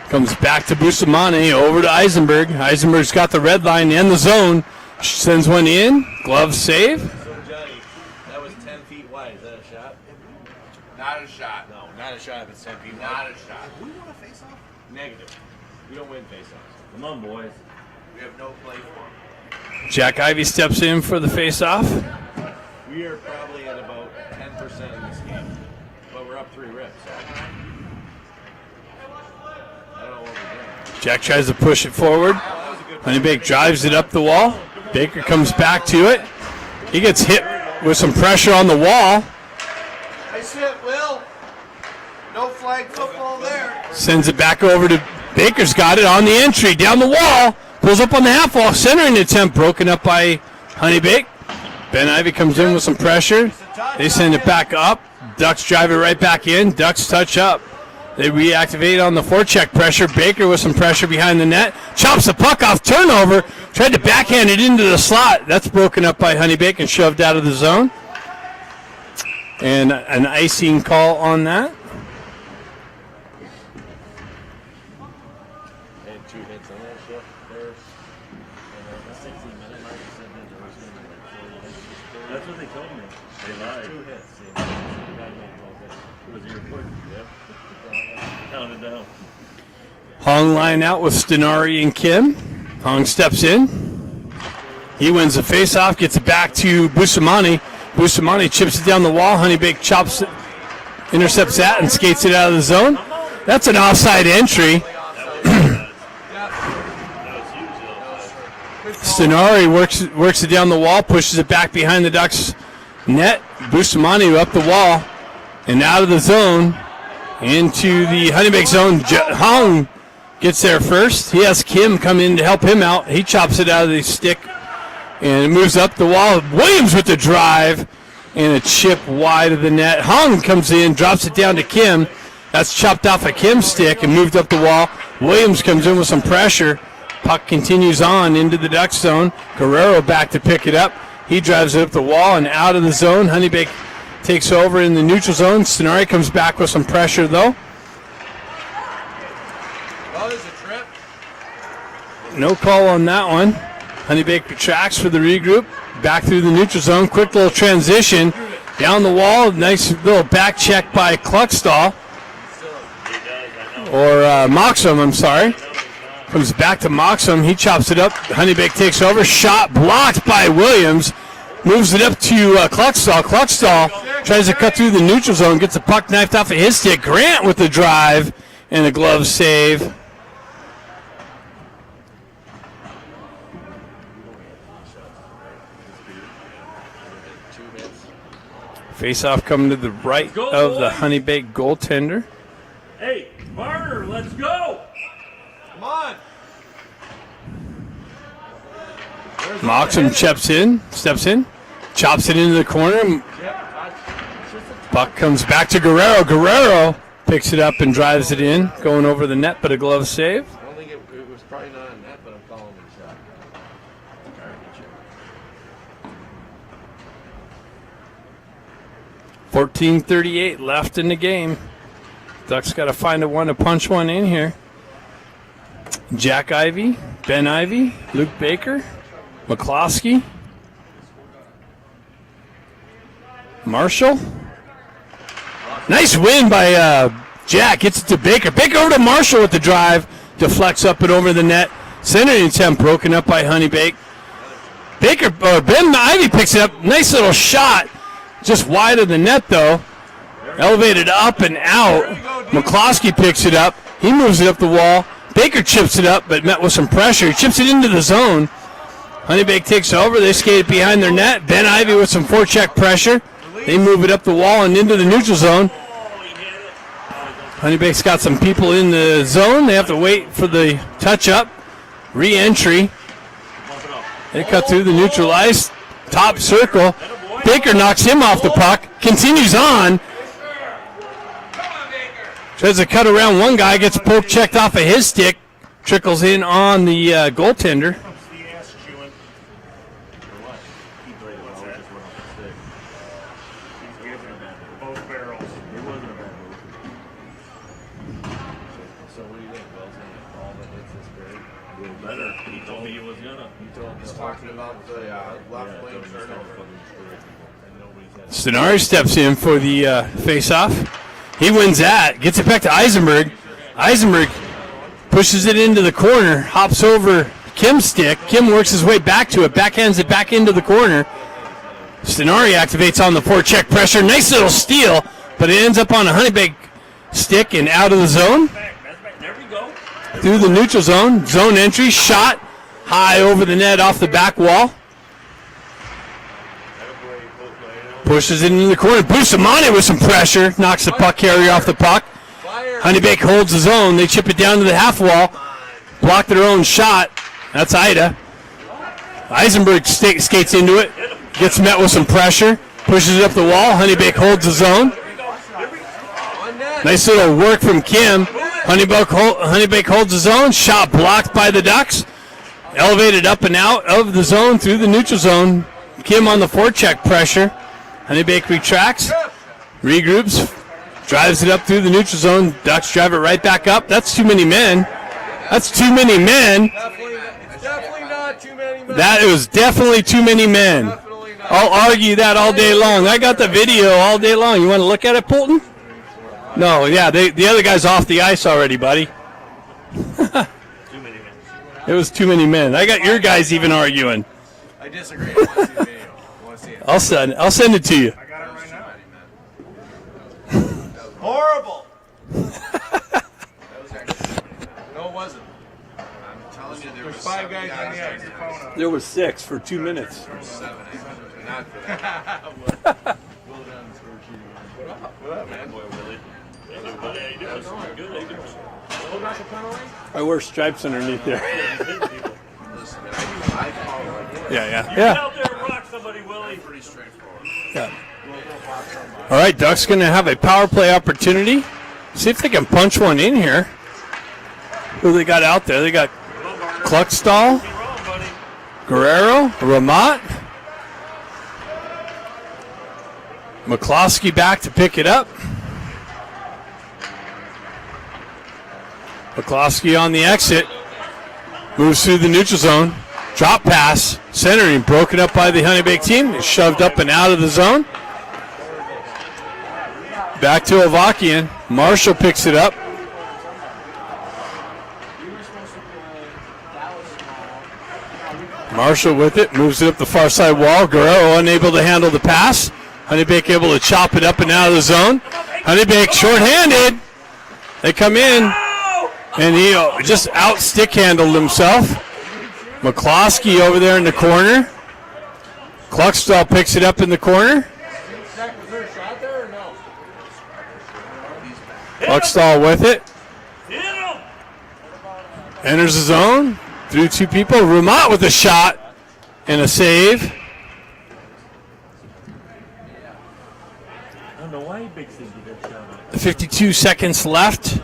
Comes back to Bustamante, over to Eisenberg. Eisenberg's got the red line and the zone. Sends one in. Glove save. So, Johnny, that was 10 feet wide. Is that a shot? Not a shot. No, not a shot if it's 10 feet wide. Not a shot. We want a face-off? Negative. We don't win face-offs. Come on, boys. We have no play for him. Jack Ivy steps in for the face-off. We are probably at about 10% in this game, but we're up 3 rips. So. I don't know what we're doing. Jack tries to push it forward. HoneyBaked drives it up the wall. Baker comes back to it. He gets hit with some pressure on the wall. Nice hit, Will. No flag football there. Sends it back over to Baker's got it on the entry. Down the wall. Pulls up on the half wall. Centering attempt broken up by HoneyBaked. Ben Ivy comes in with some pressure. They send it back up. Ducks drive it right back in. Ducks touch up. They reactivate on the forecheck pressure. Baker with some pressure behind the net. Chops the puck off. Turnover. Tried to backhand it into the slot. That's broken up by HoneyBaked and shoved out of the zone. And an icing call on that. They had 2 hits on that shit. There. 16 minute mark, you said that there was going to be like 40 hits. That's what they told me. They lied. 2 hits. It was your foot. Yep. Counted down. Hong line out with Stenari and Kim. Hong steps in. He wins the faceoff, gets it back to Bustamante. Bustamante chips it down the wall. HoneyBaked chops it, intercepts that, and skates it out of the zone. That's an offside entry. Stenari works it down the wall, pushes it back behind the Ducks net. Bustamante up the wall and out of the zone into the HoneyBaked zone. Hong gets there first. He has Kim come in to help him out. He chops it out of the stick And it moves up the wall. Williams with the drive. And a chip wide of the net. Hung comes in, drops it down to Kim. That's chopped off a Kim stick and moved up the wall. Williams comes in with some pressure. Puck continues on into the Duck zone. Guerrero back to pick it up. He drives it up the wall and out of the zone. HoneyBaked takes over in the neutral zone. Stenari comes back with some pressure, though. Oh, there's a trip. No call on that one. HoneyBaked retracts for the regroup. Back through the neutral zone. Quick little transition. Down the wall. Nice little back check by Kluckstall. Or Moxham, I'm sorry. Comes back to Moxham. He chops it up. HoneyBaked takes over. Shot blocked by Williams. Moves it up to Kluckstall. Kluckstall tries to cut through the neutral zone. Gets the puck knifed off of his stick. Grant with the drive and a glove save. Face-off coming to the right of the HoneyBaked goaltender. Hey, Marner, let's go! Come on. Moxham steps in, chops it into the corner. Puck comes back to Guerrero. Guerrero picks it up and drives it in, going over the net, but a glove save. I don't think it was probably not a net, but I'm calling it a shot. 14:38 left in the game. Ducks got to find a one to punch one in here. Jack Ivey, Ben Ivey, Luke Baker, McCloskey, Marshall. Nice win by Jack. Gets it to Baker. Baker over to Marshall with the drive. Deflects up and over the net. Centering attempt broken up by HoneyBaked. Ben Ivey picks it up. Nice little shot. Just wide of the net, though. Elevated up and out. McCloskey picks it up. He moves it up the wall. Baker chips it up, but met with some pressure. He chips it into the zone. HoneyBaked takes over. They skate it behind their net. Ben Ivey with some forecheck pressure. They move it up the wall and into the neutral zone. HoneyBaked's got some people in the zone. They have to wait for the touch-up. Re-entry. They cut through the neutral ice. Top circle. Baker knocks him off the puck. Continues on. Tries to cut around one guy. Gets poke checked off of his stick. Trickles in on the goaltender. Both barrels. So what do you think? Wells gonna get all that hits this grade? A little better. He told me he was gonna. He's talking about the left wing turnover. Stenari steps in for the face-off. He wins that. Gets it back to Eisenberg. Eisenberg pushes it into the corner. Hops over Kim's stick. Kim works his way back to it. Backhands it back into the corner. Stenari activates on the forecheck pressure. Nice little steal, but it ends up on a HoneyBaked stick and out of the zone. There we go. Through the neutral zone. Zone entry. Shot high over the net off the back wall. Pushes it into the corner. Bustamante with some pressure. Knocks the puck carrier off the puck. HoneyBaked holds his own. They chip it down to the half wall. Block their own shot. That's Ida. Eisenberg skates into it. Gets met with some pressure. Pushes it up the wall. HoneyBaked holds his own. Nice little work from Kim. HoneyBaked holds his own. Shot blocked by the Ducks. Elevated up and out of the zone through the neutral zone. Kim on the forecheck pressure. HoneyBaked retracts, regroups, drives it up through the neutral zone. Ducks drive it right back up. That's too many men. That's too many men. It's definitely not too many men. That was definitely too many men. I'll argue that all day long. I got the video all day long. You want to look at it, Polton? No, yeah, the other guy's off the ice already, buddy. Too many men. It was too many men. I got your guys even arguing. I disagree. I want to see the video. I want to see it. I'll send it to you. I got it right now. Horrible. No, it wasn't. I'm telling you, there was 5 guys on the Take ice. your phone out. There were 6 for 2 minutes. 7, 8, not for that. Well done, score sheet. What up, man? Boy, Willie. Hey, buddy, how you doing? Good, how you doing? Hold back the penalty? I wear stripes underneath there. Listen, I call Yeah. Get out there and rock somebody, Willie. Pretty straightforward. Yeah. All right, Ducks going to have a power play opportunity. See if they can punch one in here. Who they got out there? They got Kluckstall, Be wrong, buddy. Guerrero, Ramat. McCloskey back to pick it up. McCloskey on the exit. Moves through the neutral zone. Drop pass. Centering. Broken up by the HoneyBaked team. It's shoved up and out of the zone. Back to Avakian. Marshall picks it up. Marshall with it. Moves it up the far side wall. Guerrero unable to handle the pass. HoneyBaked able to chop it up and out of the zone. HoneyBaked short-handed. They come in. And he just out stick handled himself. McCloskey over there in the corner. Kluckstall picks it up in the corner. Kluckstall with it. Enters the zone. Through two people. Ramat with a shot and a save. I don't know why he big things he did shot at. 52 seconds left.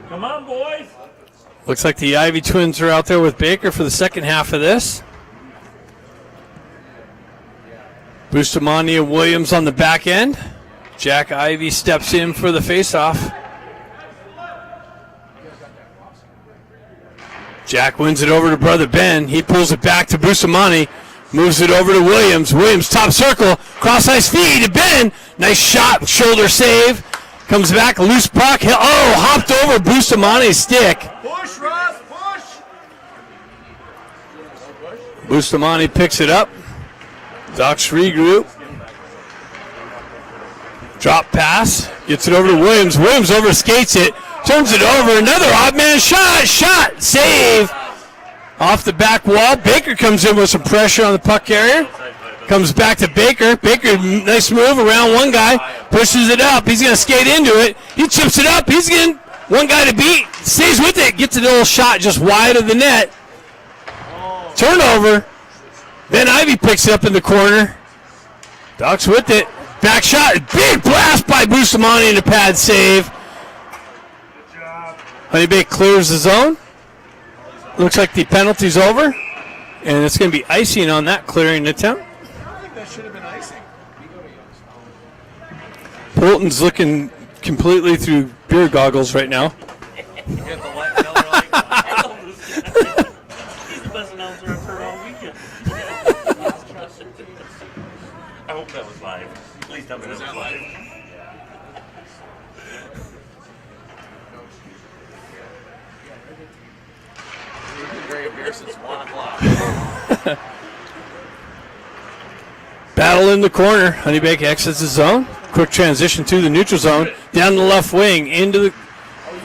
Come on, boys. Looks like the Ivy twins are out there with Baker for the second half of this. Bustamante and Williams on the back end. Jack Ivy steps in for the faceoff. Jack wins it over to brother Ben. He pulls it back to Bustamante. Moves it over to Williams. Williams top circle. Cross ice feed to Ben. Nice shot. Shoulder save. Comes back. Loose puck. Oh, hopped over Bustamante's stick. Push, Ross, push! Bustamante picks it up. Ducks regroup. Drop pass. Gets it over to Williams. Williams overskates it. Turns it over. Another odd man shot. Shot. Save. Off the back wall. Baker comes in with some pressure on the puck carrier. Comes back to Baker. Baker, nice move around one guy. Pushes it up. He's going to skate into it. He chips it up. He's getting one guy to beat. Stays with it. Gets a little shot just wide of the net. Turnover. Ben Ivy picks it up in the corner. Ducks with it. Back shot. Big blast by Bustamante in the pad save. HoneyBaked clears the zone. Looks like the penalty's over. And it's going to be icing on that clearing attempt. I think that should have been icing. Polton's looking completely through beer goggles right now. You have to let Miller like, he's the best announcer I've heard all weekend. I hope that was live. At least I'm going to was live. We've been drinking beer since 1 o'clock. Battle in the corner. HoneyBaked exits the zone. Quick transition to the neutral zone. Down the left wing.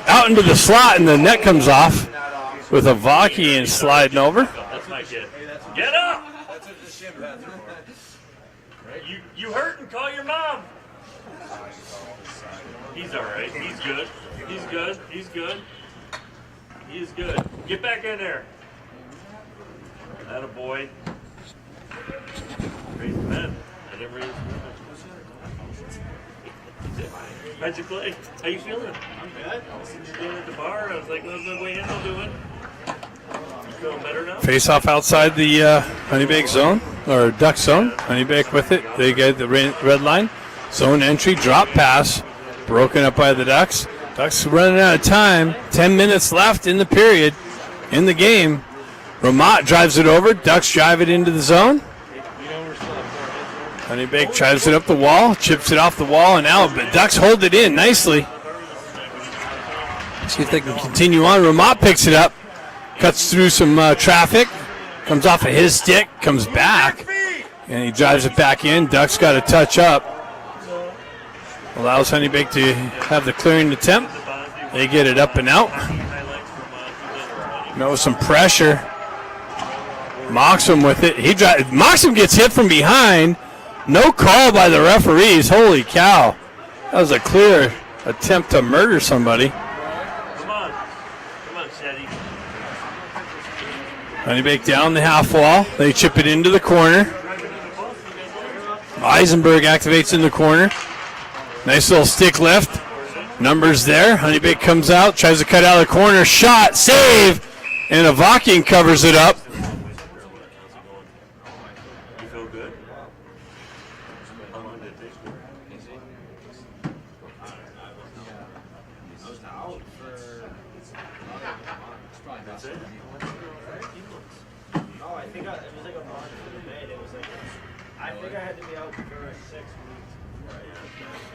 Out into the slot, and the net comes off with Avakian sliding over. That's my kid. Get up! You hurt and call your mom. He's all right. He's good. He's good. He's good. He's good. Get back in there. Attaboy. Great man. I never raised Magic Clay. How you feeling? I'm good. I was doing at the bar. I was like, what's my boy Endo doing? You feeling better now? Face off outside the HoneyBaked zone, or Duck zone. HoneyBaked with it. They get the red line. Zone entry, drop pass. Broken up by the Ducks. Ducks running out of time. 10 minutes left in the period, in the game. Ramat drives it over. Ducks drive it into the zone. HoneyBaked drives it up the wall, chips it off the wall and out, but Ducks hold it in nicely. See if they can continue on. Ramat picks it up, cuts through some traffic, comes off of his stick, comes back, and he drives it back in. Ducks got to touch up. Allows HoneyBaked to have the clearing attempt. They get it up and out. Met with some pressure. Moxham with it. Moxham gets hit from behind. No call by the referees. Holy cow. That was a clear attempt to murder somebody. Come on, Shetty. HoneyBaked down the half wall. They chip it into the corner. Eisenberg activates in the corner. Nice little stick lift. Numbers there. HoneyBaked comes out, tries to cut out of the corner. Shot, save, and Avakian covers it up. You feel good? How long did it take? That's it? No, I think it was like a month in the bed. It was like, I think I had to be out for 6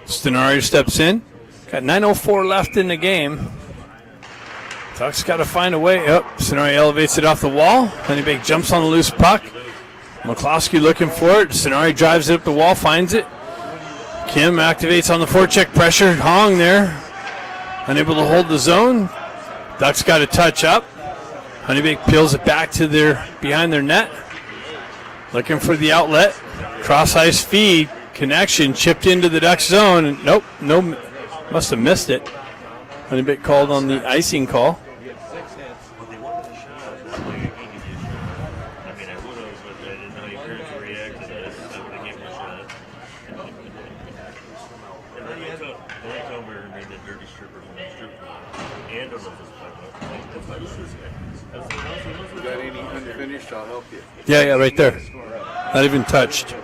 weeks. Stenari steps in. Got 9:04 left in the game. Ducks got to find a way. Up. Stenari elevates it off the wall. HoneyBaked jumps on the loose puck. McCloskey looking for it. Stenari drives it up the wall, finds it. Kim activates on the forecheck pressure. Hong there. Unable to hold the zone. Ducks got to touch up. HoneyBaked peels it back to behind their net. Looking for the outlet. Cross ice feed. Connection chipped into the Ducks zone. And nope, no, must have missed it. HoneyBaked called on the icing call. When they wanted the shot, that way I gave you a shot. I mean, I would have, but I didn't know your parents would react to this. I would have given you a shot. And then they told me we made the dirty strippers on the strip club. And on the You got any unfinished? I'll help you. Yeah, right there. Not even touched.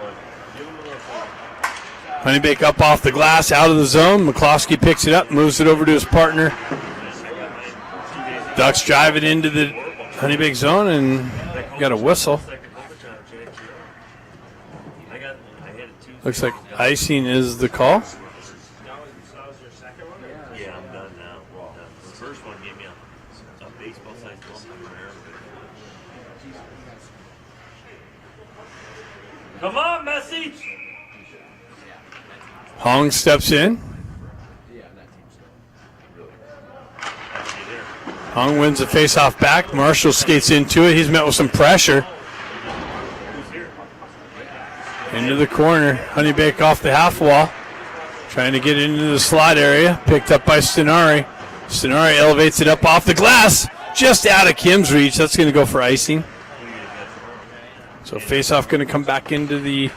HoneyBaked up off the glass, out of the zone. McCloskey picks it up, moves it over to his partner. Ducks drive it into the HoneyBaked zone and got a whistle. Looks like icing is the call. Yeah, I'm done now. The first one gave me a baseball-sized bump in my arm. Come on, Messi! Hong steps in. Hong wins the face-off back. Marshall skates into it. He's met with some pressure. Into the corner. HoneyBaked off the half wall. Trying to get into the slot area. Picked up by Stenari. Stenari elevates it up off the glass. Just out of Kim's reach. That's going to go for icing. So face-off going to come back into the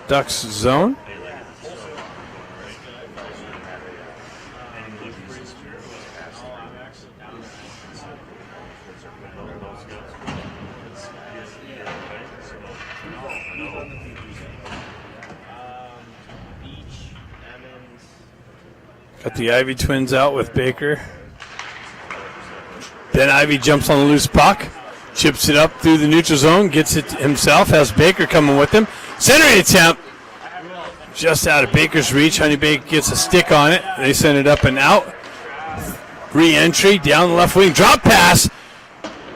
Ducks zone. Got the Ivy twins out with Baker. Then Ivy jumps on the loose puck. Chips it up through the neutral zone. Gets it himself. Has Baker coming with him. Centering attempt. Just out of Baker's reach. HoneyBaked gets a stick on it. They send it up and out. Re-entry down the left wing. Drop pass.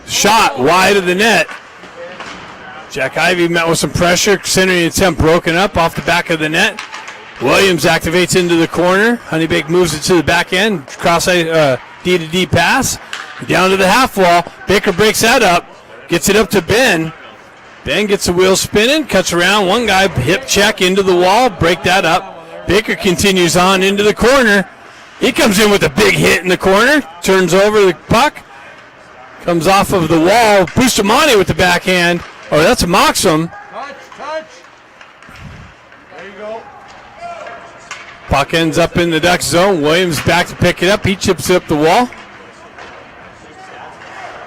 Shot wide of the net. Jack Ivy met with some pressure. Centering attempt broken up off the back of the net. Williams activates into the corner. HoneyBaked moves it to the back end. Cross D-to-D pass. Down to the half wall. Baker breaks that up. Gets it up to Ben. Ben gets the wheel spinning. Cuts around. One guy hip check into the wall. Break that up. Baker continues on into the corner. He comes in with a big hit in the corner. Turns over the puck. Comes off of the wall. Bustamante with the backhand. Oh, that's Moxham. Touch. There you go. Puck ends up in the Ducks zone. Williams back to pick it up. He chips it up the wall.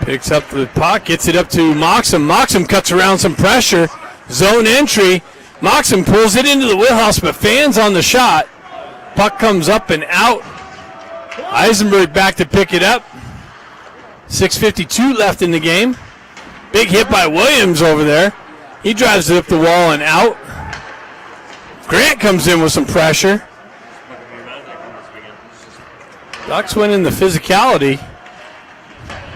Picks up the puck. Gets it up to Moxham. Moxham cuts around some pressure. Zone entry. Moxham pulls it into the wheelhouse, but fans on the shot. Puck comes up and out. Eisenberg back to pick it up. 6:52 left in the game. Big hit by Williams over there. He drives it up the wall and out. Grant comes in with some pressure. Ducks win in the physicality,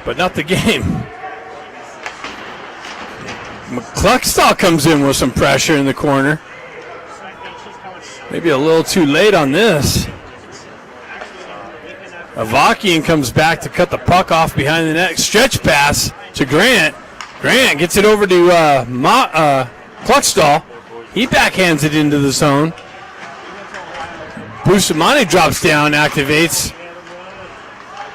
but not the game. McCluckstall comes in with some pressure in the corner. Maybe a little too late on this. Avakian comes back to cut the puck off behind the net. Stretch pass to Grant. Grant gets it over to Cluckstall. He backhands it into the zone. Bustamante drops down, activates.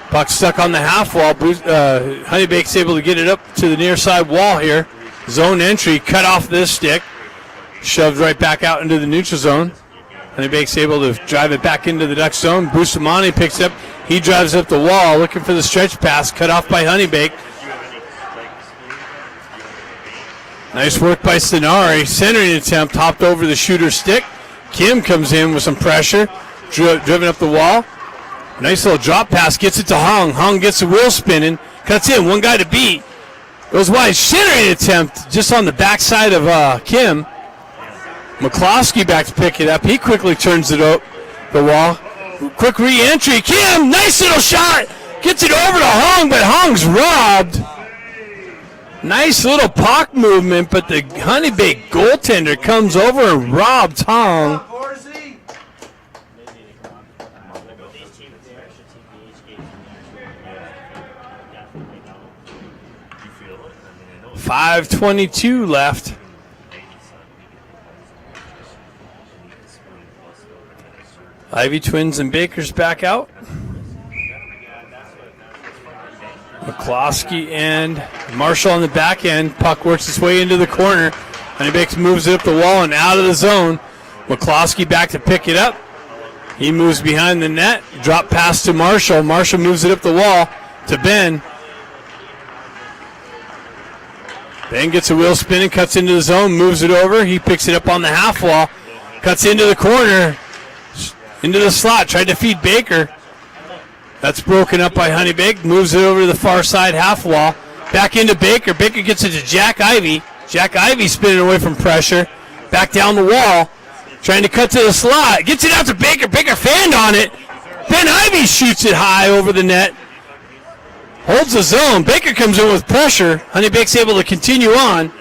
Puck stuck on the half wall. HoneyBaked's able to get it up to the near side wall here. Zone entry, cut off this stick. Shoved right back out into the neutral zone. HoneyBaked's able to drive it back into the Duck zone. Bustamante picks it up. He drives up the wall looking for the stretch pass. Cut off by HoneyBaked. Nice work by Stenari. Centering attempt, hopped over the shooter's stick. Kim comes in with some pressure. Driven up the wall. Nice little drop pass. Gets it to Hong. Hong gets the wheel spinning. Cuts in. One guy to beat. Goes wide. Centering attempt just on the backside of Kim. McCloskey back to pick it up. He quickly turns it up the wall. Quick re-entry. Kim, nice little shot. Gets it over to Hong, but Hong's robbed. Nice little puck movement, but the HoneyBaked goaltender comes over and robs Hong. Horsey. 5:22 left. Ivy Twins and Baker's back out. McCloskey and Marshall on the back end. Puck works its way into the corner. HoneyBaked moves it up the wall and out of the zone. McCloskey back to pick it up. He moves behind the net. Drop pass to Marshall. Marshall moves it up the wall to Ben. Ben gets a wheel spinning, cuts into the zone, moves it over. He picks it up on the half wall. Cuts into the corner. Into the slot, tried to feed Baker. That's broken up by HoneyBaked. Moves it over to the far side half wall. Back into Baker. Baker gets it to Jack Ivy. Jack Ivy spinning away from pressure. Back down the wall. Trying to cut to the slot. Gets it out to Baker. Baker fanned on it. Ben Ivy shoots it high over the net. Holds the zone. Baker comes in with pressure. HoneyBaked's able to continue on.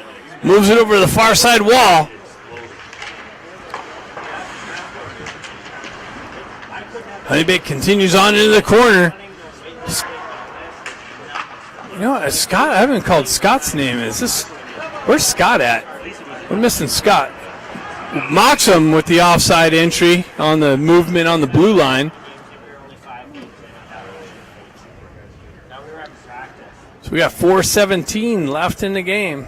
Moves it over to the far side wall. HoneyBaked continues on into the corner. You know, Scott, I haven't called Scott's name. Where's Scott at? We're missing Scott. Moxham with the offside entry on the movement on the blue line. So we got 4:17 left in the game.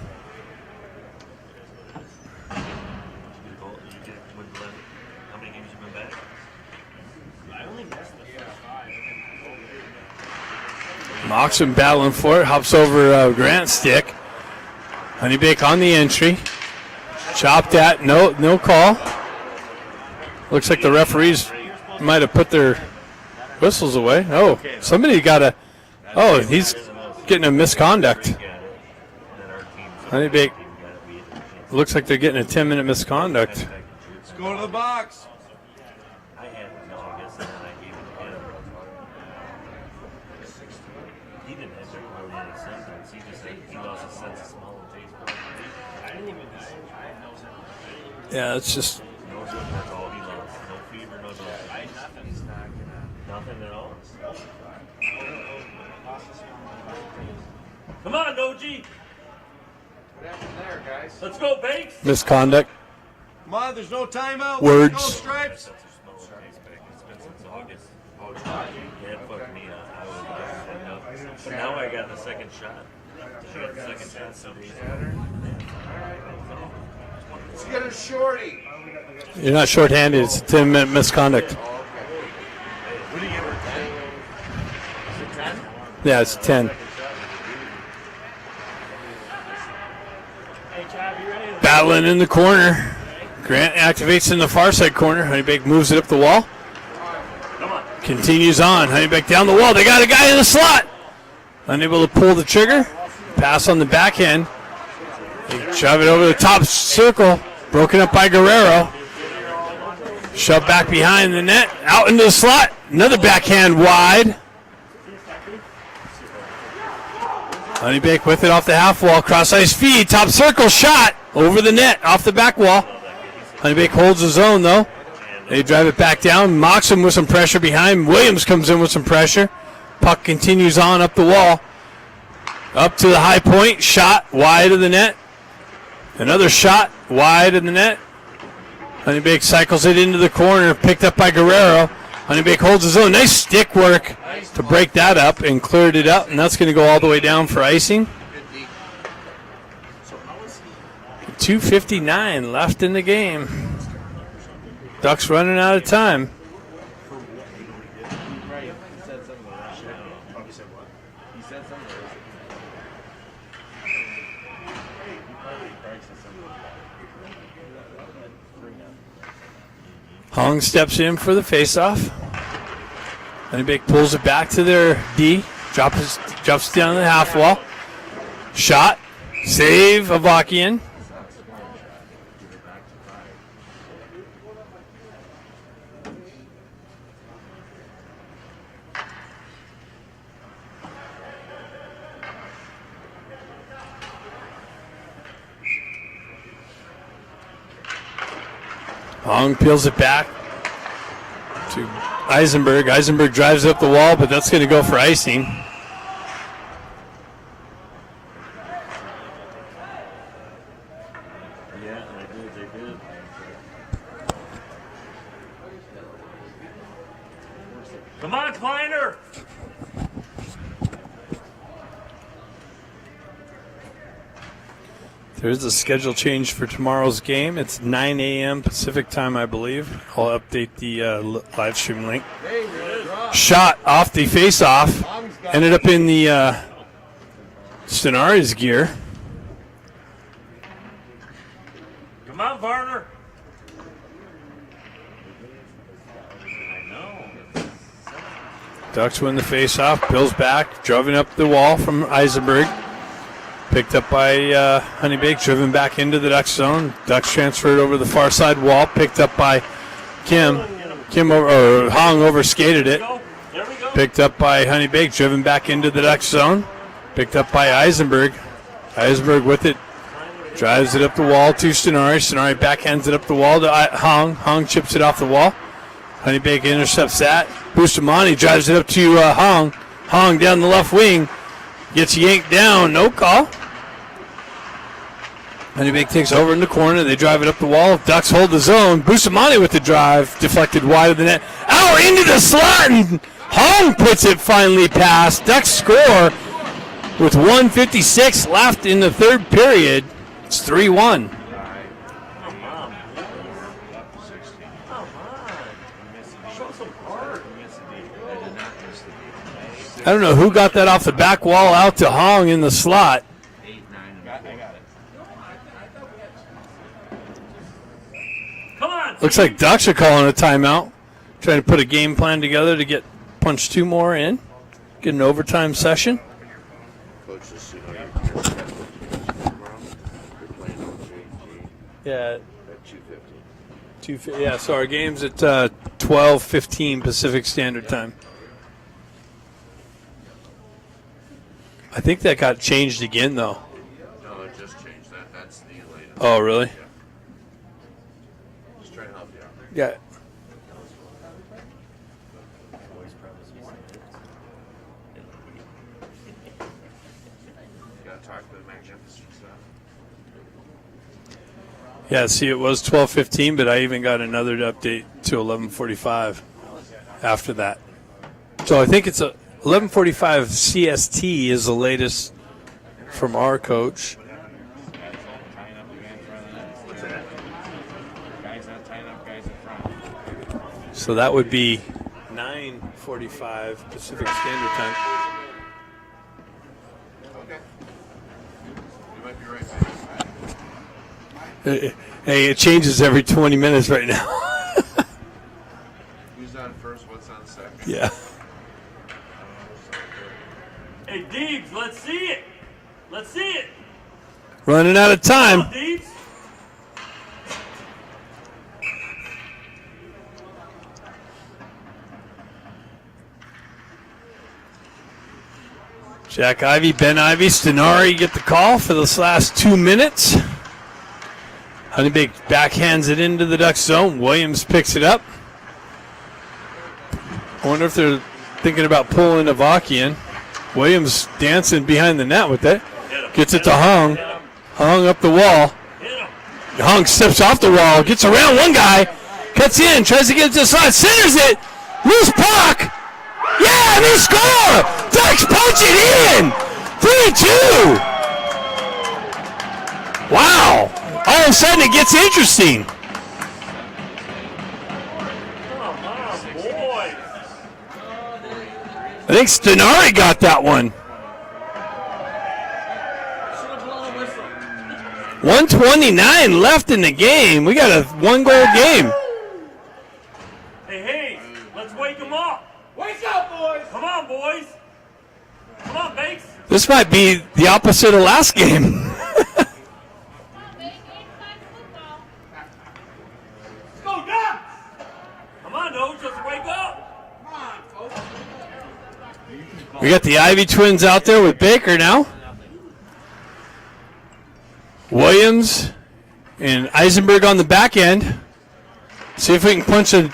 Moxham battling for it, hops over Grant's stick. HoneyBaked on the entry. Chopped at, no call. Looks like the referees might have put their whistles away. Oh, somebody got he's getting a misconduct. HoneyBaked looks like they're getting a 10-minute misconduct. Let's go to the box. Yeah, it's just. Nothing at all. Come on, Noji. What happened there, guys? Let's go, Bakes. Misconduct. Come on, there's no timeout. Words. No stripes. It's been since August. Yeah, it fucked me up. I was but now I got the second shot. I got the second shot. Somebody. Let's get a shorty. You're not shorthanded. It's a 10-minute misconduct. What do you give her, 10? Is it 10? Yeah, it's 10. Battling in the corner. Grant activates in the far side corner. HoneyBaked moves it up the wall. Continues on. HoneyBaked down the wall. They got a guy in the slot. Unable to pull the trigger. Pass on the back end. They shove it over the top circle. Broken up by Guerrero. Shoved back behind the net. Out into the slot. Another backhand wide. HoneyBaked with it off the half wall. Cross ice feed. Top circle shot. Over the net. Off the back wall. HoneyBaked holds the zone though. They drive it back down. Moxham with some pressure behind. Williams comes in with some pressure. Puck continues on up the wall. Up to the high point. Shot wide of the net. Another shot wide of the net. HoneyBaked cycles it into the corner. Picked up by Guerrero. HoneyBaked holds his own. Nice stick work to break that up and cleared it up, and that's going to go all the way down for icing. 2:59 left in the game. Ducks running out of time. Right. He said something like that. Probably said what? He said something like that. Hong steps in for the faceoff. HoneyBaked pulls it back to their D. Drops down the half wall. Shot. Save Avakian. Hong peels it back to Eisenberg. Eisenberg drives up the wall, but that's going to go for icing. Yeah, they did. Come on, Kleiner! There's a schedule change for tomorrow's game. It's 9 a.m. Pacific time, I believe. I'll update the live stream link. Shot off the face-off. Ended up in the Stenari's gear. Come on, Varner! I know. Ducks win the face-off. Bill's back. Driving up the wall from Eisenberg. Picked up by HoneyBaked, driven back into the Ducks zone. Ducks transferred over the far side wall. Picked up by Kim. Hong overskated it. There we go. Picked up by HoneyBaked, driven back into the Ducks zone. Picked up by Eisenberg. Eisenberg with it. Drives it up the wall to Stenari. Stenari backhands it up the wall to Hong. Hong chips it off the wall. HoneyBaked intercepts that. Bustamante drives it up to Hong. Hong down the left wing. Gets yanked down. No call. HoneyBaked takes over in the corner. They drive it up the wall. Ducks hold the zone. Bustamante with the drive. Deflected wide of the net. Out into the slot. And Hong puts it finally past. Ducks score with 1:56 left in the third period. It's 3-1. I don't know who got that off the back wall out to Hong in the slot. 8, 9, and I got it. Come on! Looks like Ducks are calling a timeout. Trying to put a game plan together to get punch 2 more in. Get an overtime session. Coach, just so you know, you're playing on JG Yeah, at 2:50. yeah. So our game's at 12:15 Pacific Standard Time. I think that got changed again, though. No, it just changed that. That's the latest. Oh, really? Just trying to help you out. Yeah. Gotta talk to the magnificent stuff. Yeah, see, it was 12:15, but I even got another update to 11:45 after that. So I think it's 11:45 CST is the latest from our coach. Tying up the guy in front of the net. What's that? Guys not tying up guys in front. So that would be 9:45 Pacific Standard Time. Okay. You might be right, man. Hey, it changes every 20 minutes right now. Who's on first? What's on second? Yeah. Hey, Deebs, let's see it! Let's see it! Running out of Come on, time. Deebs! Jack Ivy, Ben Ivy, Stenari get the call for this last 2 minutes. HoneyBaked backhands it into the Ducks zone. Williams picks it up. I wonder if they're thinking about pulling Avakian. Williams dancing behind the net with it. Gets it to Hong. Hong up the wall. Hong steps off the wall. Gets around one guy. Cuts in. Tries to get it to the slot. Centers it. Loose puck. Yeah, and they score. Ducks punch it in. 3-2. Wow. All of a sudden it gets interesting. I think Stenari got that one. 1:29 left in the game. We got a 1-goal game. Hey, Hayes, let's wake them up. Wake up, boys! Come on, boys. Come on, Bakes. This might be the opposite of last game. Go Ducks! Come on, no, just wake up. Come on, folks. We got the Ivy twins out there with Baker now. Williams and Eisenberg on the back end. See if we can punch a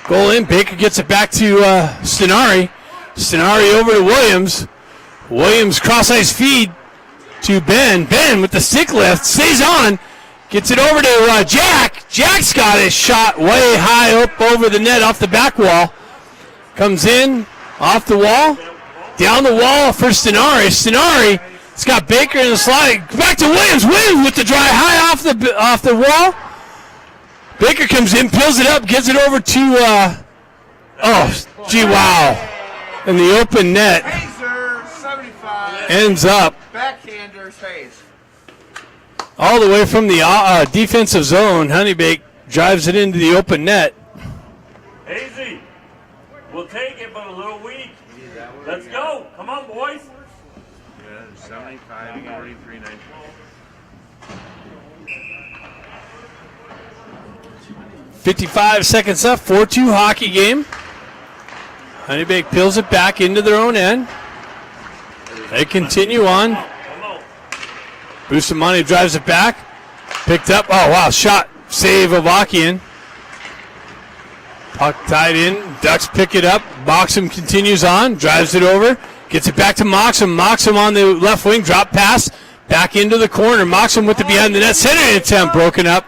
goal in. Baker gets it back to Stenari. Stenari over to Williams. Williams cross-ice feed to Ben. Ben with the stick lift. Stays on. Gets it over to Jack. Jack's got his shot way high up over the net off the back wall. Comes in off the wall. Down the wall for Stenari. Stenari, it's got Baker in the slide. Back to Williams. Williams with the drive high off the wall. Baker comes in, peels it up, gives it over to, gee, wow. In the open net. Hazer, 75. Ends up Backhanders, Hayes. all the way from the defensive zone. HoneyBaked drives it into the open net. Hazy, we'll take it, but a little weak. Let's go. Come on, boys. 75, 43, 19. 55 seconds left, 4-2 hockey game. HoneyBaked peels it back into their own end. They continue on. Bustamante drives it back. Picked up. Oh, wow. Shot. Save of Akian. Puck tied in. Ducks pick it up. Moxham continues on. Drives it over. Gets it back to Moxham. Moxham on the left wing. Drop pass. Back into the corner. Moxham with the behind the net. Center attempt broken up.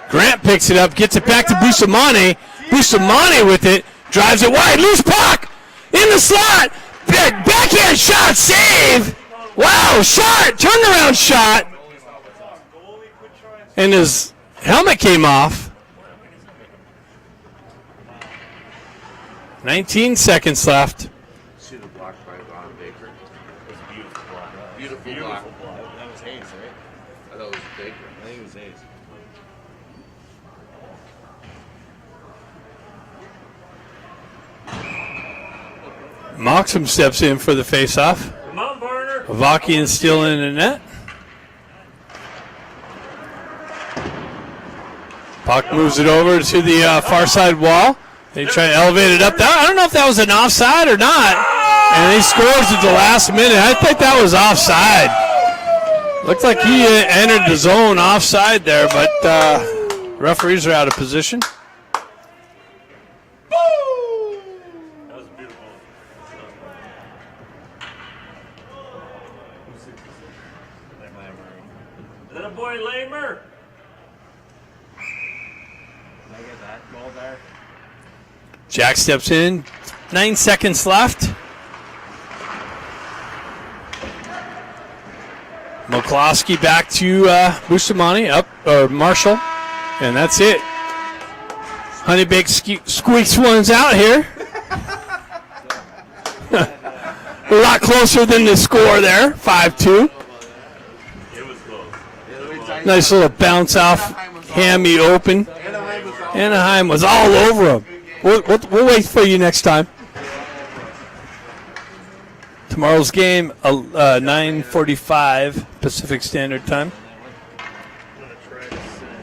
Grant picks it up. Gets it back to Bustamante. Bustamante with it. Drives it wide. Loose puck. In the slot. Backhand shot. Save. Wow. Shot. Turnaround shot. And his helmet came off. 19 seconds left. See the block by Von Baker? It was a beautiful block. Beautiful block. That was Hayes, right? I thought it was Baker. I think it was Hayes. Moxham steps in for the face-off. Come on, Burner. Avakian still in the net. Puck moves it over to the far side wall. They try to elevate it up. I don't know if that was an offside or not. And he scores at the last minute. I think that was offside. Looked like he entered the zone offside there, but referees are out of position. That was beautiful. Is that a boy Lamer? Did I get that goal there? Jack steps in. 9 seconds left. McCloskey back to Bustamante, Marshall, and that's it. HoneyBaked squeaks ones out here. A lot closer than the score there, 5-2. It was close. Nice little bounce off, hammy open. Anaheim was all over him. We'll wait for you next time. Tomorrow's game, 9:45 Pacific Standard Time. I'm gonna try to send